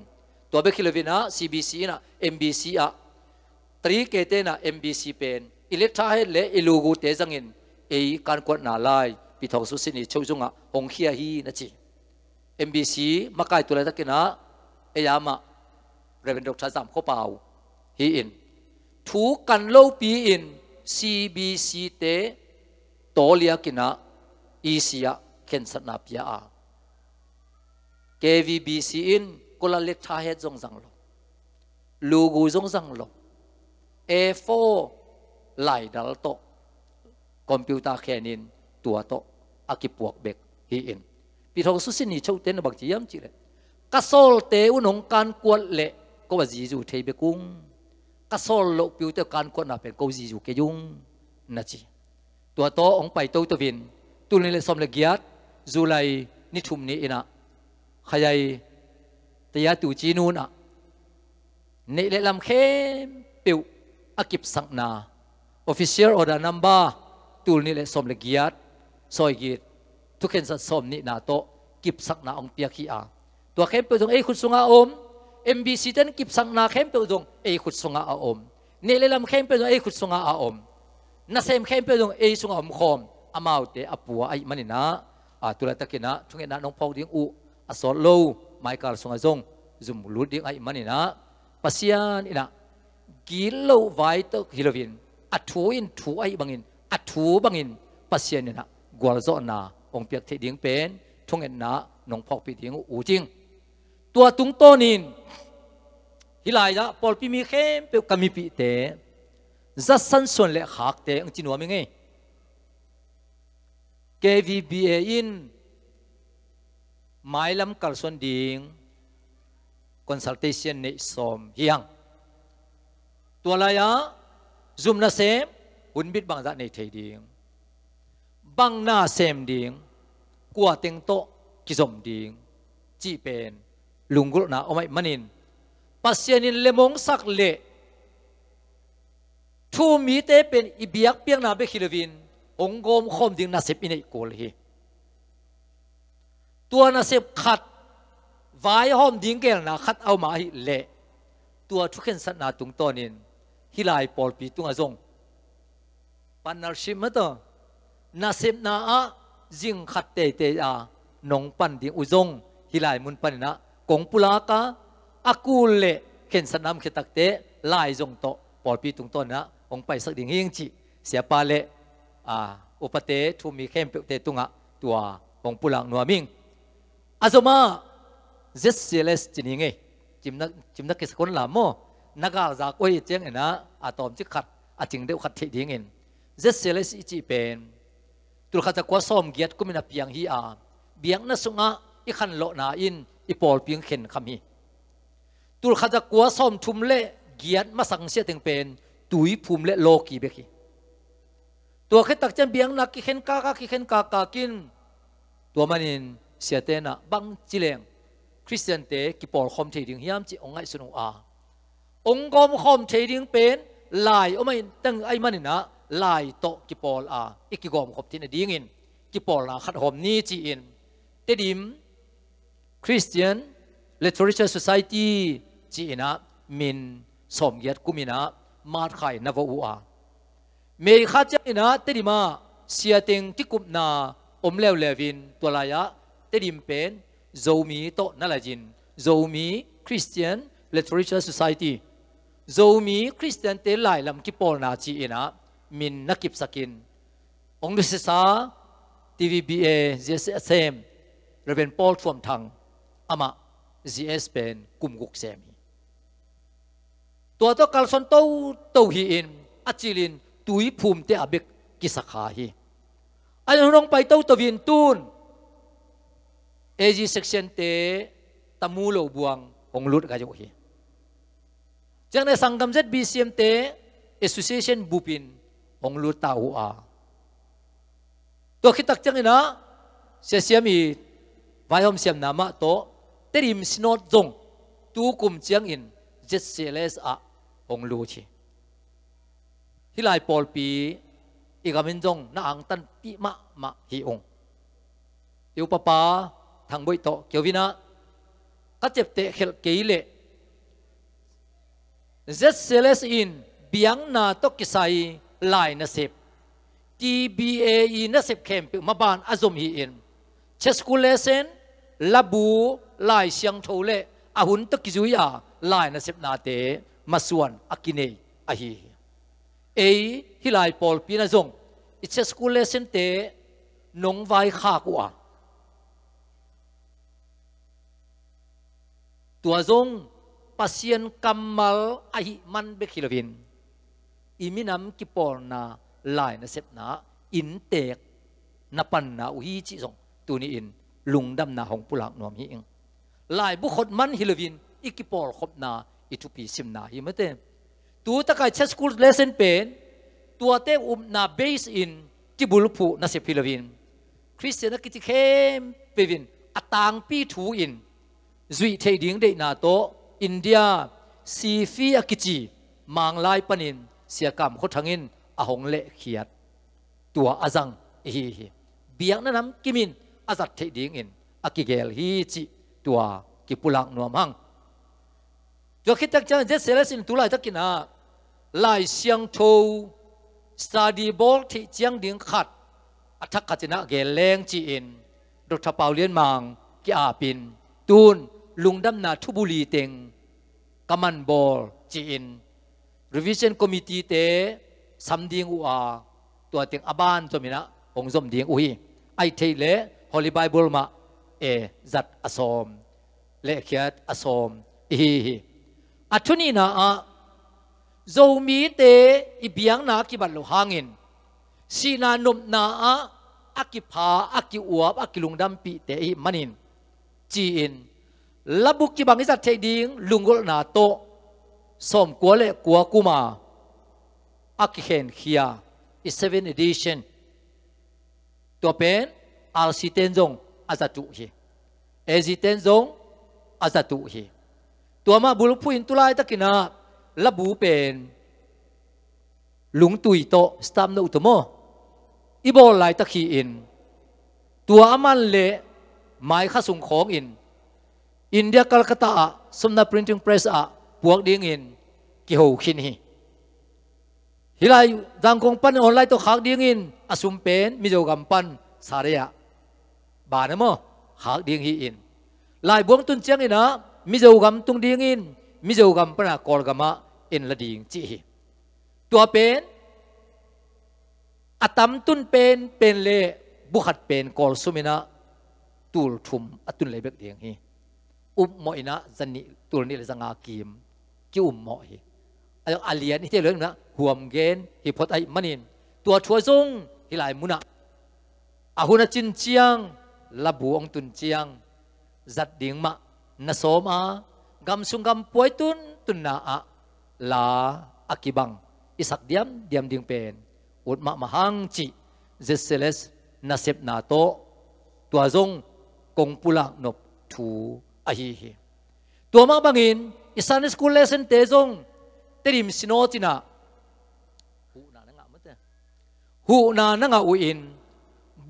[SPEAKER 1] to be kilovina CBC na MBC a tri ke te na MBC pen iletha he le ilugu te zangin e kan kot na lai pi thong su sin ni chou zunga hong khia hi na chi MBC makai tu la takina eyama Reverend Dr. Zam kho pau hi in thu kan lo pi in CBC te tolia kina isia kensat na pia a KVBC in kola letha he jong jang lo logo jong jang lo A4 lai dal to computer khenin tua to akipuak bek hi in pi thong su sin ni chou ten bak chi yam chi le kasol te unong kan kwat le ko wa ji ju thei be kung kasol lo piu te kan kwat na pen ko ji ju ke jung na chi tua to ong pai to to vin tu le som le giat julai ni thum ni ina khayai te ya tu chi nu na nei le lam khem piu akip sang na official order number tu ni le som le giat soi git tu khen sa som ni na to kip sak na ong pia khi a tua khem pe jong ei khut sunga om MBC ten kip sak na khem pe jong ei khut sunga a om nei le lam khem pe jong ei khut sunga a om na sem khem pe jong ei sunga om khom amau te apua ai manina a tula takina thunge na nong phok ding u asol lo Michael sunga jong zum lut ding ai manina pasian ina gilo vai to hilovin athu in thu ai bangin athu bangin pasian ina gwal zo na ong piak the ding pen thungen na nong phok pi ding u jing tua tung tonin hilai da pol pi mi khem pe kami pi te za san son le khak te ang chinwa mi nge KVBA in mailam kalson ding consultation ne som hiang tua la ya zoom na sem hun bit bang za nei thei ding bang na sem ding kwa teng to kizom ding chi pen lungul na omai manin pasienin lemong sak le ทูมีเตเป็นอีเบียกเปียงนาเบคิลวินองกมคมดิงนาเซบอินไอโกลฮีตัวนาเซบขัดไว้หอมดิงเกลนาขัดเอามาฮิเละตัวทุกคนสัตนาตุงต้นินฮิลายปอลปีตุงอาจงปันนัลชิมต์นาเซบนาอะจิงขัดเตเตอานงปันดิงอุจงฮิลายมุนปันนะกงปุลากาอากูเละเข็นสนามเขตักเตลายจงโตปอลปีตุงต้นนะองไปสักดิ่งหิงจีเสียปาเละอุปเตทูมีเข้มเปเตตุงะตัวกงปุลังนัวมิงอาจมาเจสเซเลสจินิงเอจิมนักกิสคนลามโมนักอาจากโอ้ยเจียงเอ็นะอาตอมจิขัดอาจิงเดียวขัดเทดิ่งเอ็นเจสเซเลสอิจิเป็นตุลขัดจะกว่าซ้อมเกียรติกุมินาเปียงฮีอาเบียงนั่สุงะอีขันโลนาอินอีปอลเปียงเข็นคำฮีตุลขัดจะกว่าซ้อมทุมเละเกียรติมาสังเสียถึงเป็นตุยภูมิเละโลกีเบกีตัวแค่ตักเจนเบียงนักกิเข็นกากกิเข็นกากกินตัวมันอินเสียเตนะบังจิเลงคริสเตียนเตกิปอลคอมเทดิ้งฮิมจิองไอสุนุอาองกอมคอมเทดิ้งเป็นลายโอ้ไม่ตั้งไอมันนี่นะลายโตกิปอลอีกิกอมคอมที่นดิ้งอินกิปอลขัดหอมนี้จีอินเตดิมคริสเตียนลิเทอเรเจอร์โซไซตี้จีอินะมินสมเกียรติกุมินะมาดไข่นวอูอาเมย์ข้าเจ้านะเตดิมาเสียติงที่กุมนาอมเลวเลวินตัวลายะเตดิมเป็นโจมีโตนั่นแหละจินโจมีคริสเตียนลิเทอเรเจอร์โซไซตี้โจมีคริสเตียนเตลายลำกิปอลนาจีนะมินนักกิบสกินองค์ดุสิสาทีวีบีเอเจสเอสเอ็มเรเบนปอลทวมทังอามาจีเอสเป็นกุมกุกเซมีตัวตัวกัลสันโตฮีอินอัจจิลินตุยภูมิเตอเบกกิสขาฮีอันน้องไปตัววินตูนเอจีเซกชันเตตามูโลบวงองลุดกันอยู่ฮีจังในสังกัมเจ็ดบีซีเอ็มเตเอสโซเชชันบุปินองลุดตาหัวตัวคิดตักจังนะเสียมีไว้หอมเสียมนามะโตเตริมสโนดจงตูกุมจังอินเจ็ดเซเลสองลูชีที่ลายปอลปีอีกามินจงน่าอังตันปีมะฮีองอิวปปาทางบุยโตเกียววินะก็เจ็บเตะเขลเกยเลเจ็ดเซเลสอินเบียงนาตกิไซลายนาเซบ TBAE นาเซบเข้มเปมาบานอาซมฮีอินเชสคูเลเซนลาบูลายเชียงโทเลอาหุนตกิจุยาลายนาเซบนาเตมาส่วนอากินเนอฮีฮิลายปอลปีนาจงอิเชสคูเลเซนเตนงไว้ข้ากว่าตัวจงปัสยันกัมมัลอหิมันเบคิลวินอิมินามกิปอลนาลายนาเซบนาอินเตกนับปันนาอุฮิจิจงตัวนี้อินลุงดำนาของปุลักนวมฮิเองลายบุคคลมันฮิลวินอิกิปอลขบนาอิทุปีซิมนาฮิมเตตัวตะไคร้เชสคูลเลเซนเป็นตัวเตนาเบสอินที่บุลพูนาเซพิลวินคริสเตียนกิจเข้มเปวินอตางปีถูอินจุยเทดิ้งเดนาโตอินเดียซีฟีอากิจิมังไลปนินเสียกรรมขทังอินอาหงเละเขียดตัวอาจังฮีเบียงนั้นน้ำกิมินอาจัดเทดิ้งอินอากิเกลฮีจิตัวกิปุลังนัวมังตัวคิดจักจังเจสเซเลสินตุลายทักกินาลายเสียงโทสตาดีบอลที่เจียงดิ้งขัดอัฐกัจนะเกลแรงจีอินดรเปาเลียนมังกิอาปินตูนลุงดำนาทุบุรีเต็งกำมันบอลจีอิน revision committee เตสัมดิงอัวตัวเต็งอบานจมินะองสมดิงอุยไอเทเล Holy Bible มาจัดอสมเลขเขียดอสมอัทุนีนะโจมีเตอิเบียงนากิบัลโลหางินสีนานุมนาอากิพาอากิอวบอากิลุงดำปีเตอิมันินจีอินลับุกิบังอิสัตเทดิงลุงกลนาโตสมกัวเลกัวกุมาอากิเห็นเขียอี7 edition ตัวเป็นอัลซิเตนจงอาจัตุฮีเอซิเตนจงอาจัตุฮีตัวมาบุรุษผู้อินตุลายตะกินาลับูเป็น ลุงตุยโตสตามโนอุตโมอีบอลไลตะขีอินตัวอามันเละหมายข้าส่งของอินอินเดียกัลกัตตาสมนาพรินติ้งเพรสพวกดิ้งอินกิโฮขินฮีฮิไลดังกงปันออนไลน์ตัวขากดิ้งอินอสุมเป็นมิโจกัมปันสาเรียบานโมขากดิ้งฮีอินลายบวงตุนเชียงอินะมิโจกัมตุงดิ้งอินมิโจกัมปนากอลกัมะอินละดิ้งจีฮีตัวเป็นอัตมตุนเป็นเล่บุขัดเป็นกอลสุมินะตูลทุมอตุนเลยเบกเดียงฮีมอยนะจันนี่ตูลนี่เลยสังอากิมกิ้วมอยไอ้อาเลียนที่เรื่องนะห่วมเกนฮิพอตไอมันินตัวชัวซงฮิลายมุนะอาหุนจินเจียงลับบุองตุนเจียงจัดดิ่งมะนสมากำสุงกำป่วยตุนนาอะลาอากิบังอิสักเดียมดิ่งเป็นอุดมะมหังจิเจสเซเลสนาเซบนาโตตัวซงกงปุลักนบทูอาฮีฮีตัวมังบังอินอิสานสกุลเลสันเตซงเตริมสิโนตินาหูนานังะมั้งเตหูนานังะอุอิน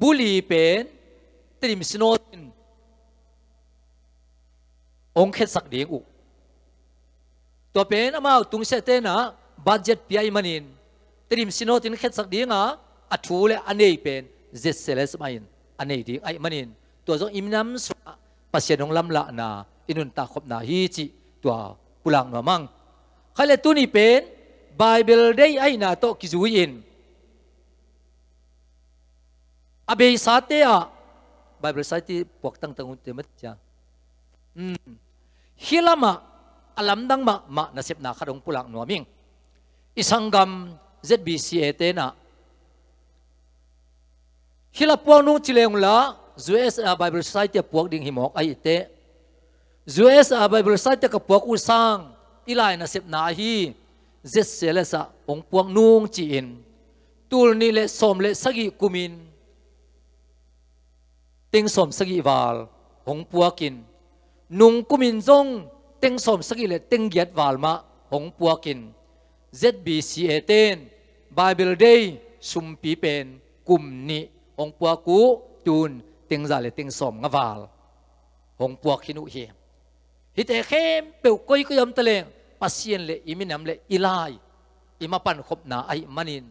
[SPEAKER 1] บุลีเป็นเตริมสิโนตินองเขตสักเดียงอุตัวเป็นอามาตุงเสเตนะบัดเจ็ตปีไอมันินเตริมสิโนตินเขตสักเดียงอัทูเลอันนี้เป็นเจสเซเลสมาอินอันนี้ดีไอมันินตัวซงอิมนัมสปัสยานองลำละนาอินุนตาขบนาฮีจิตัวปุลังนามังใครเลตุนี่เป็นไบเบิลได้ไอนาโตกิจูอินอเบยสาเตะไบเบิลสาติพวกตั้งอุนเตมัดจ้าฮิลามะอลัมดังมะนาเสพนาขดงปุลังนัวมิงอิสังกัม ZBCA เตนะฮิลาพวกนู้นจิเลงละZSA Bible Society พวกดิ่งหิมอกไอเตZSA Bible Society กับพวกอุสังอีไลนะเสพนาฮีเจสเซเลสะองพวกนู้นจีอินตูลนี่เลสมเลสกิกุมินติงสมสกิวาลองพวกกินนุงกุมินจงติงสมสกิเลติงเกียดวาลมาองพวกกิน ZBCA เตน Bible Day สุมปีเป็นกุมนี้องพวกกูตูนติงซาเลติงสมงวาลองพวกขินุเฮฮิตเอเข้มเปิวก้อยก็ยอมตะเลงปัสเซียนเลอิมินามเลอิไลอิมาปันขบนาไอมันิน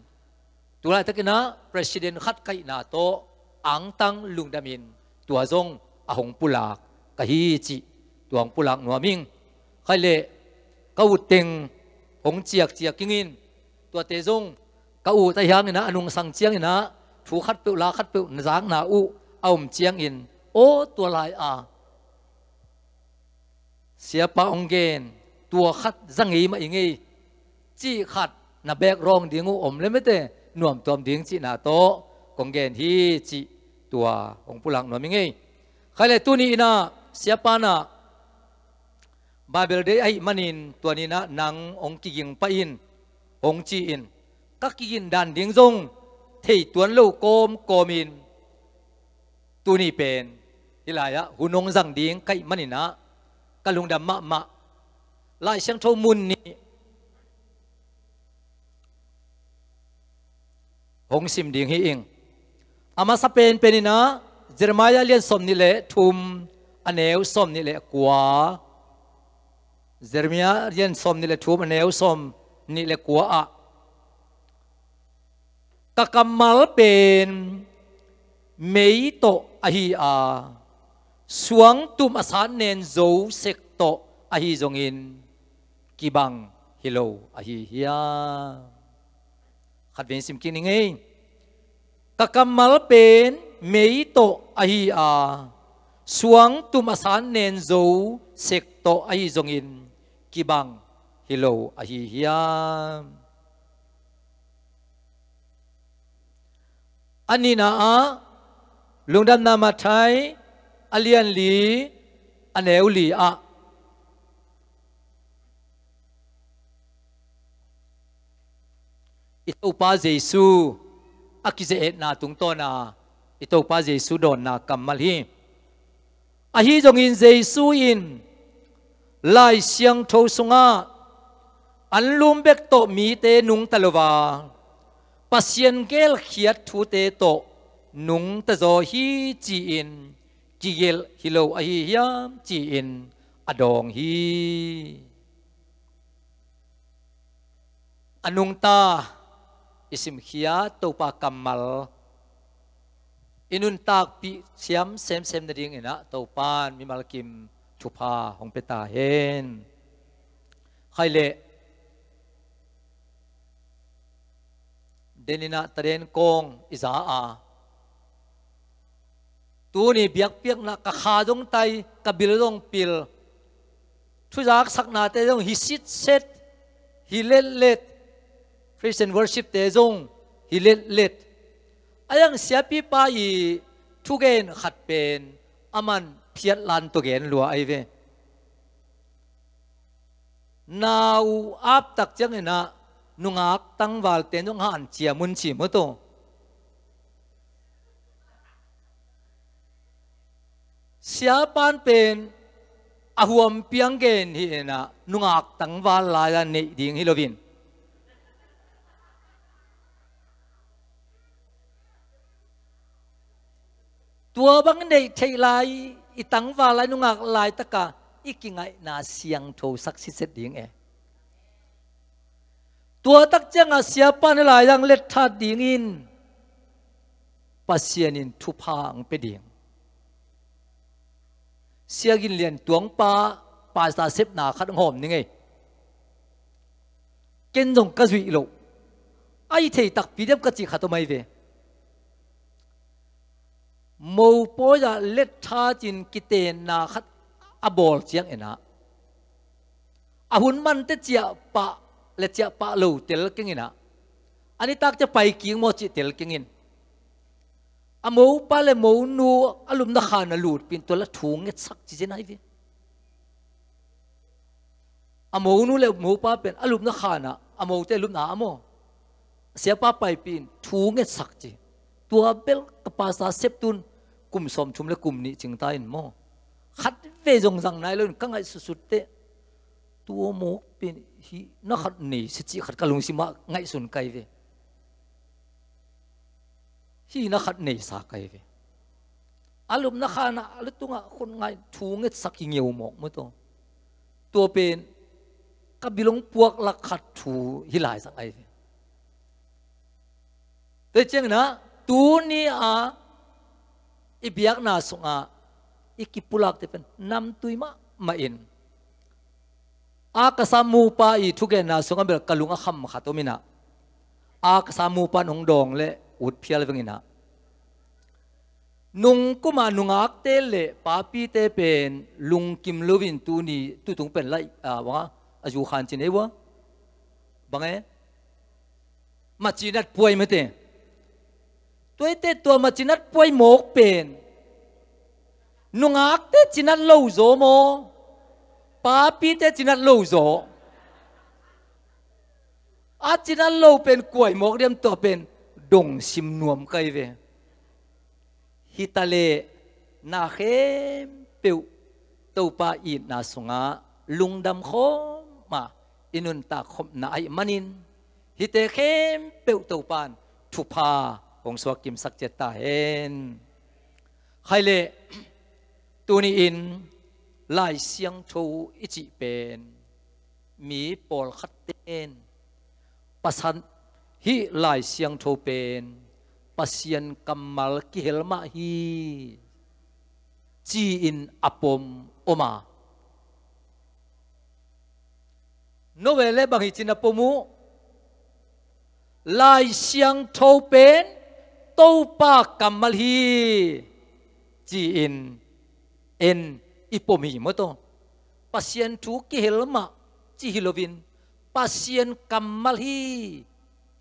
[SPEAKER 1] ตัวไรตะกินะประธานขัดไกนาโตอังตังลุงดามินตัวจงอหงปุลากกะฮีจิตัวหงปุลากนัวมิงใครเลกอุดเต็งหงเจียกกิงินตัวเตจงกอุตะยังนะอนุงสังเจียงนะถูขัดเปิวลาขัดเปิวนจางนาอุเอามเจียงอินโอตัวลายเสียปะองเกนตัวขัดจังงีมาอีงี้จี้ขัดนับแบกรองดิ้งอมเลยไม่เตะหน่วมตัวดิ้งจีนาโตกองเกนที่จีตัวองปุลังหน่วมอีงี้ใครเลยตัวนี้นะเสียปานะบาเบลเดไอมันินตัวนี้นะนางองกิยิงปะอินองจีอินกักกิยินดันดิ้งจงที่ตัวลูกโกมินตัวนี้เป็นที่ไรอะหุนงจังดิ้งไกมันินะกะลุงดำมะลายเชียงโทมุนนี่หงสิมดิ่งฮีอิงอามาสเปนเป็นนี่นะเจรมายาเลียนสมนี่แหละทุมอันเอวสมนี่แหละกว่าเจรมายาเลียนสมนี่แหละทุมอันเอวสมนี่แหละกว่าอะกะกำมัลเป็นเมยโตอะฮีอาสวงตุมอาสานเนนโจเซกโตอะฮีจงอินกีบังฮิโลอะฮีฮิยาขัดเวนสิมกินยังไงกะกำมัลเป็นเมยโตอะฮีอาสวงตุมอาสานเนนโจเซกโตอะฮีจงอินกีบังฮิโลอะฮีฮิยาอันนี้นะลุงดำนามาไทยอเลียนลีอันเอวลีอะอิตุปาเจซูอากิเจเอ็ดนาตุงโตนาอิตุปาเจซูโดนนากัมมัลฮีอาฮีจงอินเจซูอินไลเสียงโทสุงาอันลุมเบกโตมีเตนุงตะลวา pasien gel khiat thu te to nung ta zo hi chi in kigel hilo a hi hiam chi in adong hi anung ta isim khia to pa kamal inun tak pi siam sem na ding ina to pan mi malkim thupa hong peta hen khaile denina taren kong iza a tu ni biak piak na ka kha dong tai ka bil dong pil thu jak sak na te dong hi sit set hi let Christian worship te dong hi let ayang siapi pa i thu gen khat pen aman phiat lan to gen lua ai ve nau ap tak chang ena nungak tangwal te nung han chia mun chi mo to sia pan pen ahuam piang gen hi na nungak tangwal la ya nei ding hi lovin tua bang nei thei lai i tangwal lai nungak lai taka ikingai na siang tho sak si set ding e tua tak changa siapa ni la yang let tha ding in pasien in thu phang pe ding siagin lian tuang pa sa sep na khat hom ni ngai ken jong ka zui lo ai thei tak pi dem ka chi khato mai ve mo po ya let tha chin kiten na khat abol chiang ena ahun man te chia pa le chia pa lo tel kengina ani tak cha pai king mo chi tel kengin amo pa le mo nu alum na khana lut pin to la thung nget sak chi jenai ve amo nu le mo pa pen alum na khana amo te lum na amo sia pa pai pin thung nget sak chi tua bel ka sa sep tun kum som chum le kum ni ching ta in mo khat ve jong jang nai lo ka ngai su su te tua mo pin hi na khat ni si chi khat kalung si ma ngai sun kai ve hi na khat nei sa kai ve alum na khana alutunga khun ngai thunget saki ngeu mok mo to tua pen ka bilong puak la khat thu hi lai sa ai ve te cheng na tu ni a ibiak na sunga ikipulak te pen nam tuima ma in a kasamu pa i thugen na sunga bel kalunga kham khatomina a kasamu pa nong dong le ut phial vengina nung kuma nungak te le pa pi te pen lung kim lovin tu ni tu tung pen lai wa aju khan chin ewa bange machinat puai mate toy te to machinat puai mok pen nungak te chinat lo zo mo pa pi te chinat lo zo a chinat lo pen kuai mok dem to pen dong sim nuam kai ve hitale na khem peu to pa i na sunga lungdam khom ma inun ta khom na ai manin hite khem peu to pan thu pha hong so kim sak chet ta hen khaile tuni in lai siang tho ichi pen mi pol khat ten pasan hi lai siang tho pen pasien kamal ki helma hi chi in apom oma novele bang hi chin apomu lai siang tho pen to pa kamal hi chi in en ipomi mo to pasien thu ki helma chi hilovin pasien kamal hi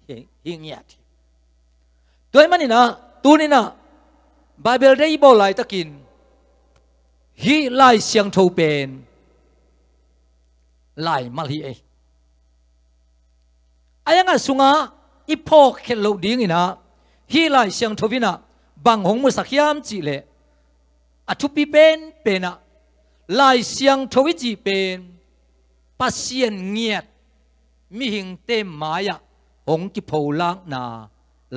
[SPEAKER 1] hingyat toy manina tunina bible dei bo lai takin hi lai siang tho pen lai mal hi e ayanga sunga ipo khelo ding ina hi lai siang tho vina bang hong mu sakhiam chi le athupi pen pena lai siang tho wi chi pen pasien ngiat mi hing te maya hong ki pho lang na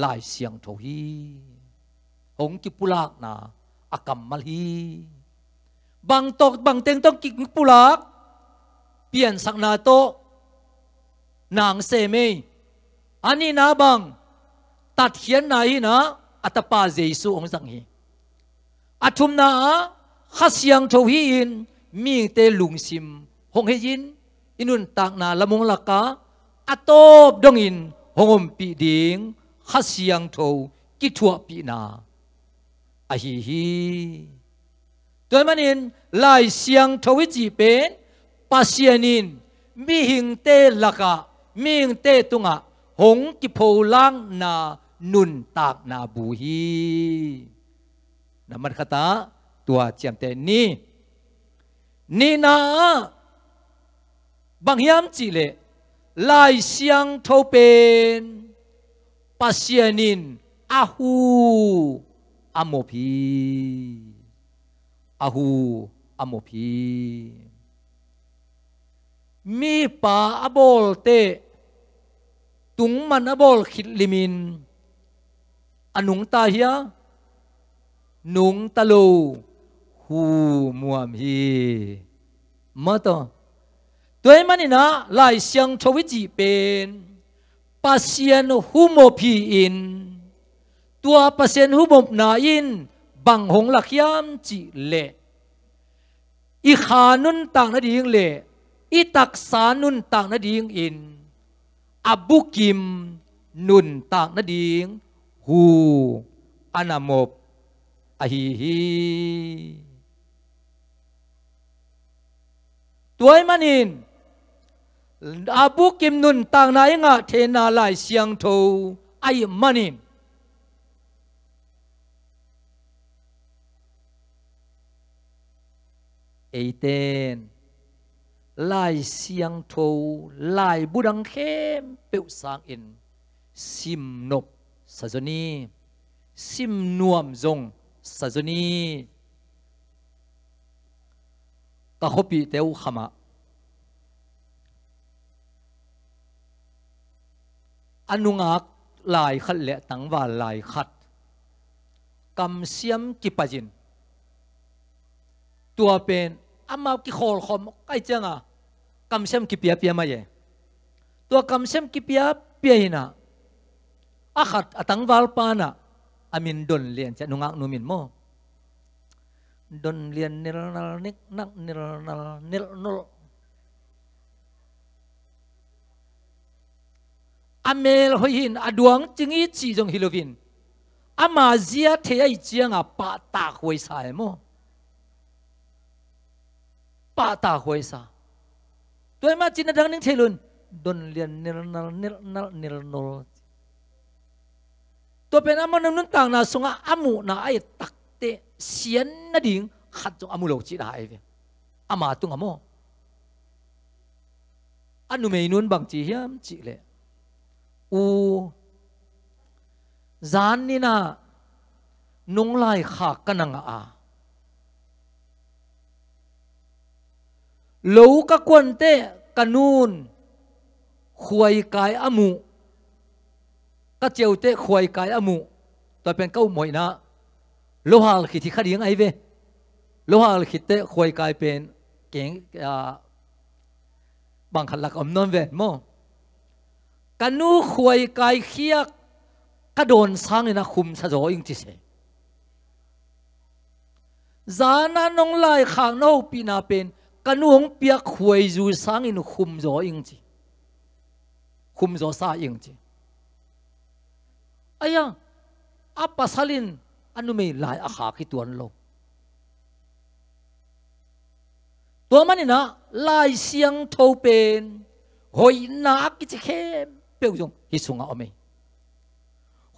[SPEAKER 1] lại xiang thâu hi hong ki pulak na akam mal hi bang teng tong ki pulak pian sak na to nang se me ani na bang tat hian na hi na atapa Jesu ong sang hi athum na khasiang tho hi in mi te lungsim hong he in inun tak na lamong laka atop dong in hongom pi ding khasiang tho ki thua pi na a hi toy manin lai siang tho wi chi pen pasianin mi hing te laka mi hing te tunga hong ki pho lang na nun tak na bu hi naman kata tua chiam te ni na bang hiam chi le lai siang tho pen pasianin ahu amopi mi pa abol te tung man abol khit limin anung ta hiya nung talo hu muam hi ma to toy manina lai siang thowi ji pen pasien hu mo phi in tua pasien hu bom na in bang hong lakhiam chi le i khanun tang na ding le i tak sanun tang na ding in abukim nun tang na ding hu anamop ahihi tuai manin abukim nun tang na nga the na lai siang tho ai manin eiten lai siang tho lai budang khem peu sang in sim nop sajoni sim nuam zong sajoni ka khopi teu khama anungak lai khat le tangwa lai khat kam siam ki pajin tua pen ama ki khol khom kai changa kam siam ki pia ma ye tua kam siam ki pia ina akhat atangwal pa na amin don lian cha nungak numin mo don lian nil nal nik nak nil nal nil nul amel hoin aduang chingi chi jong hilovin ama zia the ai chianga pa ta khoi sai mo pa ta khoi sa toy ma chin dang ning thelun don lian nil nal nil nul to pen amon nun tang na sunga amu na ai tak te sian na ding khat jong amu lo chi dai ve ama tung amo anu mei nun bang chi hiam chi le u zan ni na nong lai kha kananga a lo ka kwan te kanun khuai kai amu ka cheu te khuai kai amu to pen kau moi na lo hal khi thi khading ai ve lo hal khi te khuai kai pen keng bang khalak om non ve mo kanu khuai kai khiak ka don sang ina khum sa zo ing chi se zana nong lai khang no pi na pen kanu hong piak khuai zu sang in khum zo ing chi khum zo sa ing chi aya apa salin anu me lai a kha ki tuan lo to manina lai siang tho pen hoi na ki chi khem peu jong hi sunga ome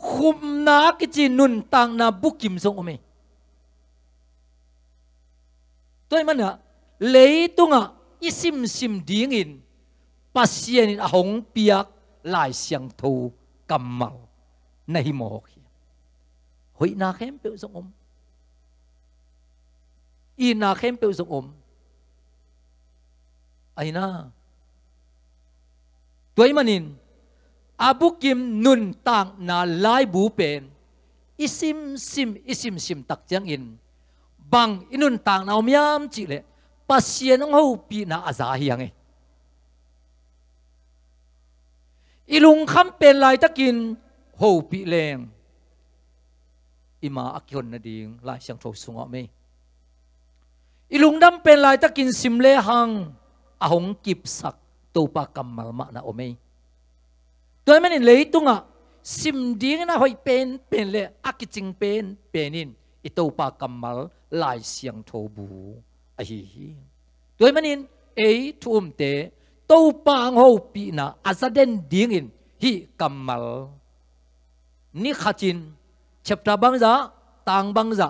[SPEAKER 1] khum na ki chi nun tang na bukim jong ome toy mana leitunga isim sim ding in pasien in ahong piak lai siang tho kamal na hi mo hoi na khem peu jong om i na khem peu jong om ai na toy manin abukim nun tang na lai bu pen isim sim tak chang in bang inun tang na omiam chi le pasien ang ho pi na azahiyang e ilung kham pen lai takin ho pi leng ima akyon na ding lai siang tho sunga me ilung dam pen lai takin simle hang ahong kip sak to pa kamal ma na ome toy manin leitunga sim ding na hoi pen le akiching penin ito pa kamal lai siang tho bu a hi toy manin ei thum te to pa ang ho pi na azaden ding in hi kamal ni khachin chapta bang za tang bang za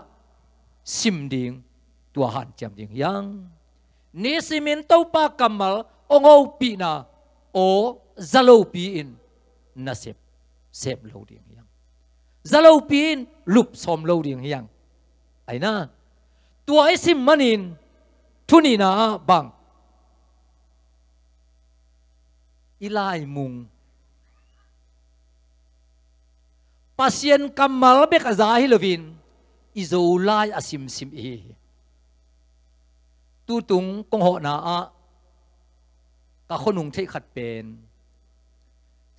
[SPEAKER 1] sim ding tua han cham ding yang ni simin to pa kamal ong ho pi na o zalo pi in na sep lo ding yang zalo pi in lup som lo ding yang ai na tua isim manin thuni na bang ilai mung pasien kamal bek azahi lovin izolai asim sim e tu tung kong ho na a ka khonung thei khat pen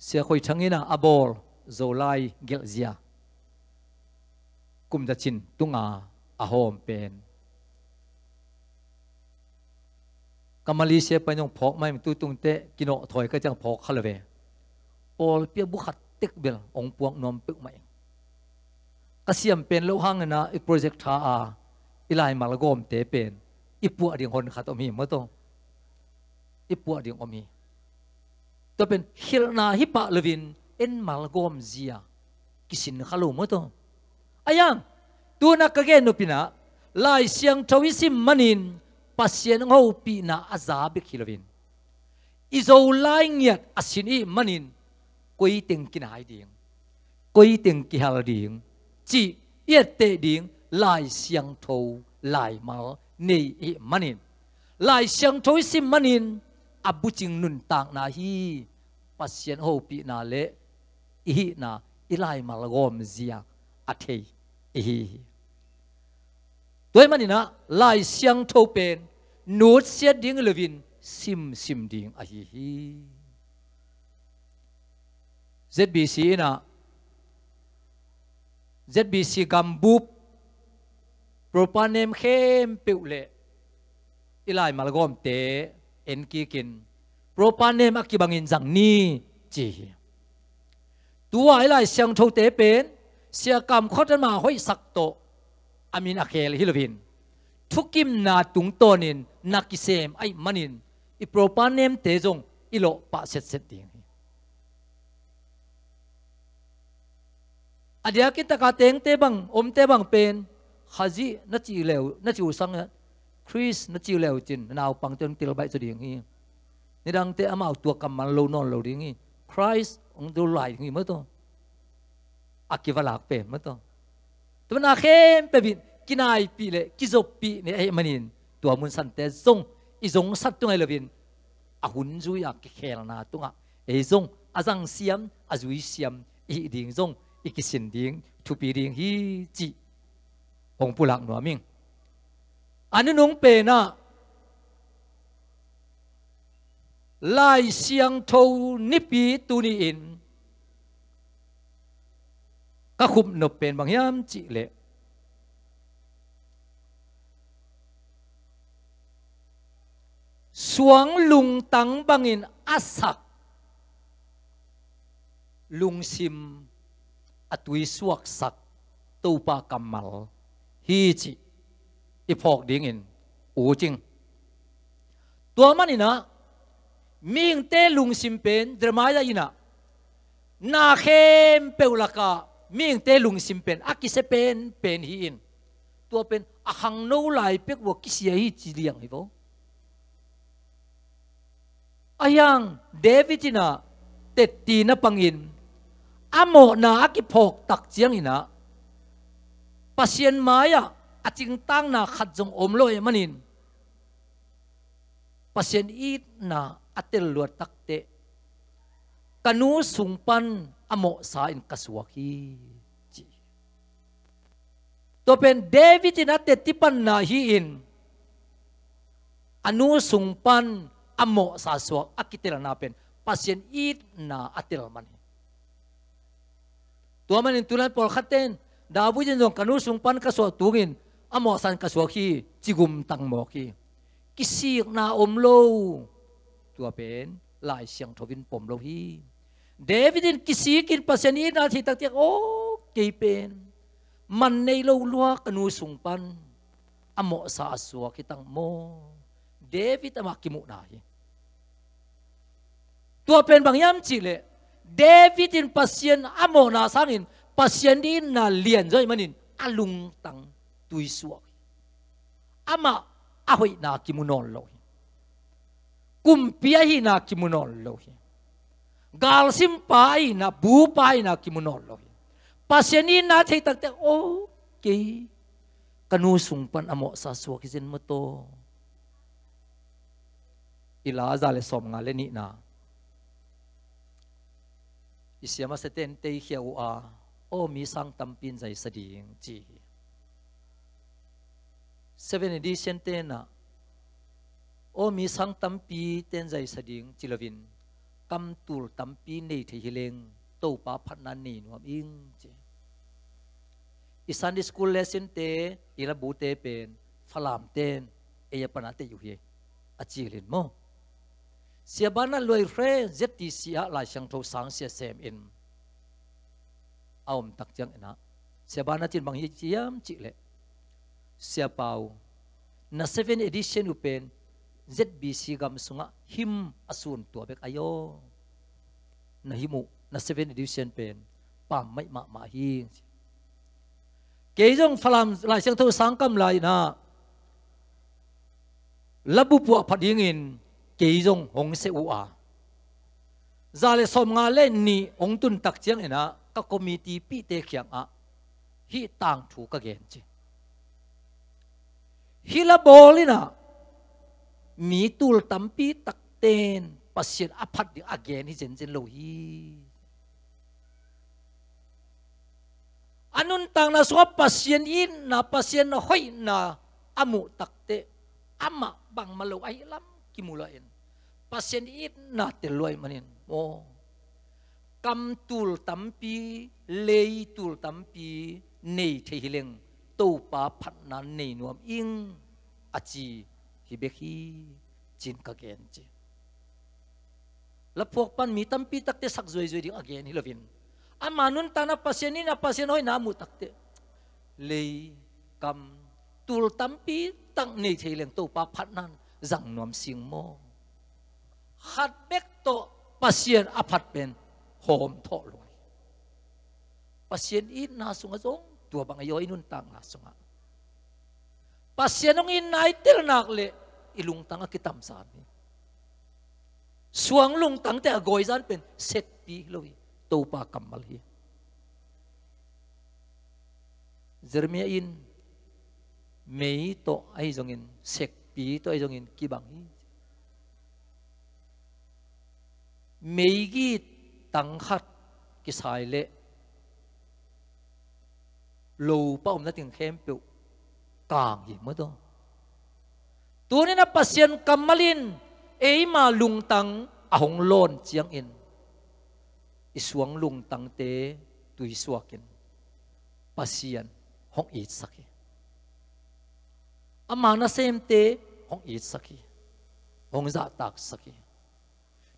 [SPEAKER 1] sia khoi thangina abor zolai gelzia kum da chin tunga a hom pen kamali se panong phok mai tu tung te kino thoi ka chang phok khalwe ol pia bu khat tek bel ong puang nom pek mai kasiam pen lo hang na i project tha a ilai malgom te pen ipu ading hon khat omi mo to ipu ading omi to pen hilna hipa levin en malgom zia kisin khalo mo to ayang tu na kage no pina lai siang thawisim manin pasien ho pi na azabik hilovin izo lai ngiat asini manin koi teng kinai ding koi teng ki hal ding chi yet te ding lai siang tho lai mal nei e manin lai siang tho sim manin abuching nun tang na hi pasien ho pi na le hi na ilai mal gom zia athei hi toy manina lai siang tho pen nut siat ding levin sim ding a hi ZBC na ZBC gambup propanem khem peule ilai malgom te en ki kin propanem akibangin jang ni chi tua ilai siang tho te pen sia kam khotan ma hoi sak to amin akhel hilovin thukim na tung tonin nakisem ai manin i propanem te jong ilo pa set ding adia kita ka teng te bang om te bang pen khazi na chi leo na chu sang Chris na chi leo chin naw pang teng til bai chu ding hi ni dang te amau tua kamal lo non lo ding hi Christ ong do lai hi mo to akivalak pe mo to tu na khem pe bin kinai pi le kizop pi ne ai manin tua mun san te zong i zong sat tung ai lovin a hun zu ya ki khel na tunga e zong azang siam azui siam i ding zong ikisin ding thupi ding hi chi hong pulak no ming anu nung pe na lai siang tho nipi tu ni in ka khup no pen bang yam chi le suang lung tang bangin asak lung sim atui suak sak tu pa kamal hi chi ipok ding in u ching tua manina ming te lung sim pen dramaya ina na khem peulaka ming te lung sim pen akise pen hi in tua pen ahang no lai pek wo kisia hi chi liang hi bo ayang David ina tetti na pangin amo na akipok tak chiang ina pasien maya aching tang na khajong omlo e manin pasien it na atel luat takte kanu sungpan amo sa in kaswaki to pen David in ate tipan na hiin anu sungpan amo sa swak akitil na pen pasien it na atil man tua man in tulan por khaten dabu jin dong kanu sungpan kaswak tungin amo san kaswak hi chigum tang mo ki kisik na omlo tua pen lai siang thovin pom lo hi David in kisikin pasien it na thi tak tiak o ke pen man nei lo lua kanu sungpan amo sa aswa kitang mo David ama kimu na hi tua pen bang yam chile David in pasien amo na sangin pasien din na lian zoi manin alung tang tui suak ama ahoy na kimunon lo hi kumpia hi na kimunon lo hi gal simpai na bupai na kimunon lo hi pasienin na thay tagte okay kanu sungpan amo sa suak izin mo to ila zale som nga le ni na isyama sa tente hiyaw o misang tampin zay sading chi 7 edition ten na o misang tampi ten zay sading chilavin kam tul tampi nei the hileng to pa phanan ni nuam ing chi i Sunday school lesson te ila bute pen falam ten eya panate yu he achilin mo siabana loi fre zeti sia la sang tho sang sia sem in aum tak jang ena siabana chin bang hi chiam chi le sia pau na 7 edition upen ZBC gam sunga him asun to bek ayo na himu na 7 edition pen pam mai ma hi ke jong falam la sang tho sang kam lai na labu pu phading in ke jong hong se u a zale som nga le ni ong tun tak chiang ena ka committee pi te khyang a hi tang thu ka gen chi hila bolina mi tul tampi tak ten pasien aphat di again hi jen jen lo hi anun tang na so pasien in na pasien na hoi na amu takte ama bang malo ai lam kimulain pasien in na te loi manin o kam tul tampi lei tul tampi nei the hileng to pa phat nan nei nuam ing achi hi bekhi chin ka gen che la phok pan mi tampi takte sak zoi zoi ding again hi lovin amanun tana pasien ni na pasien hoi na mu takte lei kam tul tampi tang nei the hileng to pa phat nan zang nuam sing mo hat bek to pasien aphat pen hom tho loi pasien in na sunga zong tua bang ayo inun tang na sunga pasien ong in nai tel nak le ilung tang akitam san ni suang lung tang te agoi zan pen set pi loi to pa kamal hi Jeremia in mei to ai zong in sek pi to ai zong in kibang hi mei gi tang khat ki sai le lo pa om na ting khem pe kang hi mo do tu ni na pasien kamalin ei ma lung tang ahong lon chiang in isuang lung tang te tui suakin pasien hong it saki amana sem te hong it saki hong za tak saki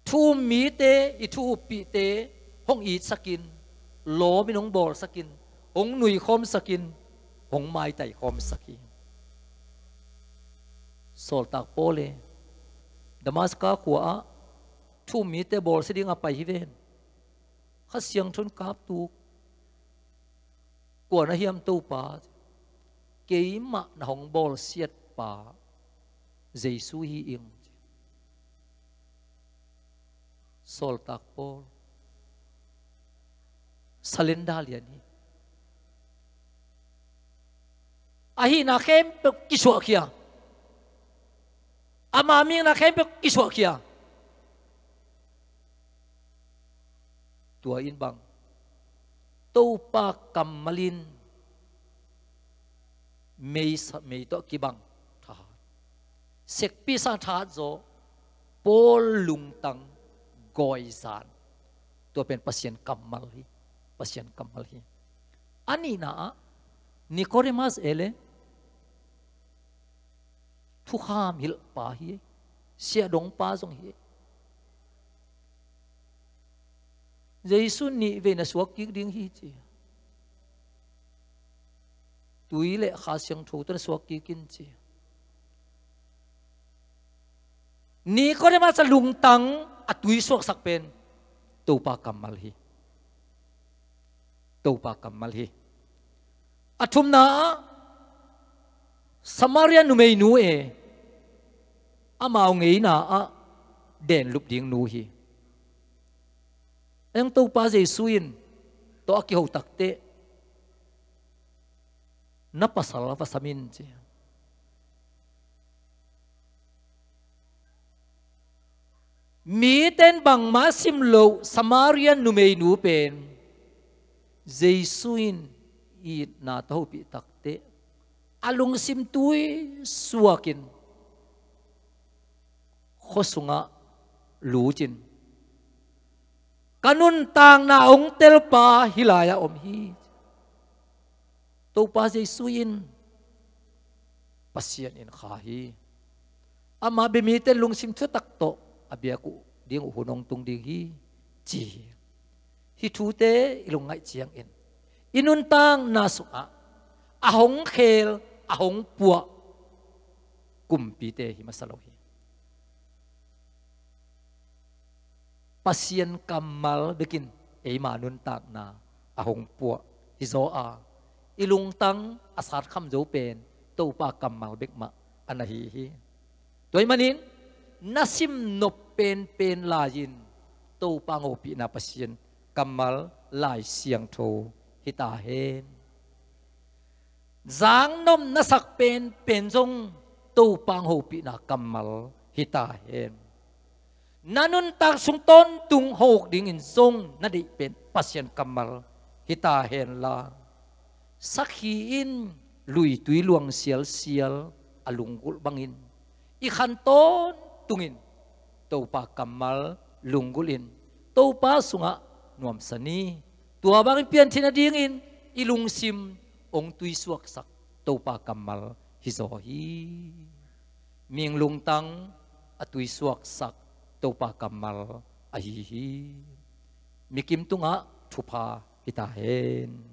[SPEAKER 1] thu mi te i thu pi te hong it sakin lo mi nong bol sakin hong nui khom sakin hong mai tai khom saki sol tak pole damaska kwa thu mi te bol siding apai hi ven kha siang thun kap tu kwa na hiam tu pa keima na hong bol siat pa jesu hi ing sol tak pol salenda lian hi ahi na khem pe kiswa kia ama mi na khem pe kiswa kia tua in bang to pa kamalin mei to ki bang tha sek pi sa tha zo pol lung tang goi zan tua pen pasien kamal hi ani na Nicodemus ele thu kham hil pa hi sia dong pa zong hi Giêsu ni về na suak ki ding hi chi tui le kha siang tho to suak ki kin chi Nicodemus lung tang atui suak sak pen to pa kamal hi athum na Samaria nu mei nu e amao ngei na a den lup ding nu hi ang to pa Giêsu in to aki ho takte na pasal pasamin chi mi ten bang masim lo Samaria nu mei nu pen Giêsu in i na to pi takte alung sim tui suakin khosunga lujin kanun tang na ong tel pa hilaya om hi to pa Giêsu in pasien in kha hi ama be mi te lung sim thu tak to abia ku ding hunong tung ding hi chi hi thu te ilung ngai chiang in inun tang na su a ahong khel ahong pua kumpi te hi masalo hi pasien kamal bekin ei manun tak na ahong pua hi zo a ilung tang asat kham zo pen to pa kamal bek ma anahi hi toy manin nasim no pen la yin to pa ngopi na pasien kamal lai siang tho hita hen Giang nom na sak pen zong to pang ho pi na kamal hita hen nanun tak sung ton tung hok ding in zong na di pen pasien kamal hita hen la sakhi in lui tui luang sial alungul bangin i khan ton tungin to pa kamal lungulin to pa sunga nuam sani tua bang pian thina ding in ilung sim ong tui suak sak to pa kamal hi zo hi ming lung tang atui suak sak to pa kamal a hi mikim tunga thupa hita hen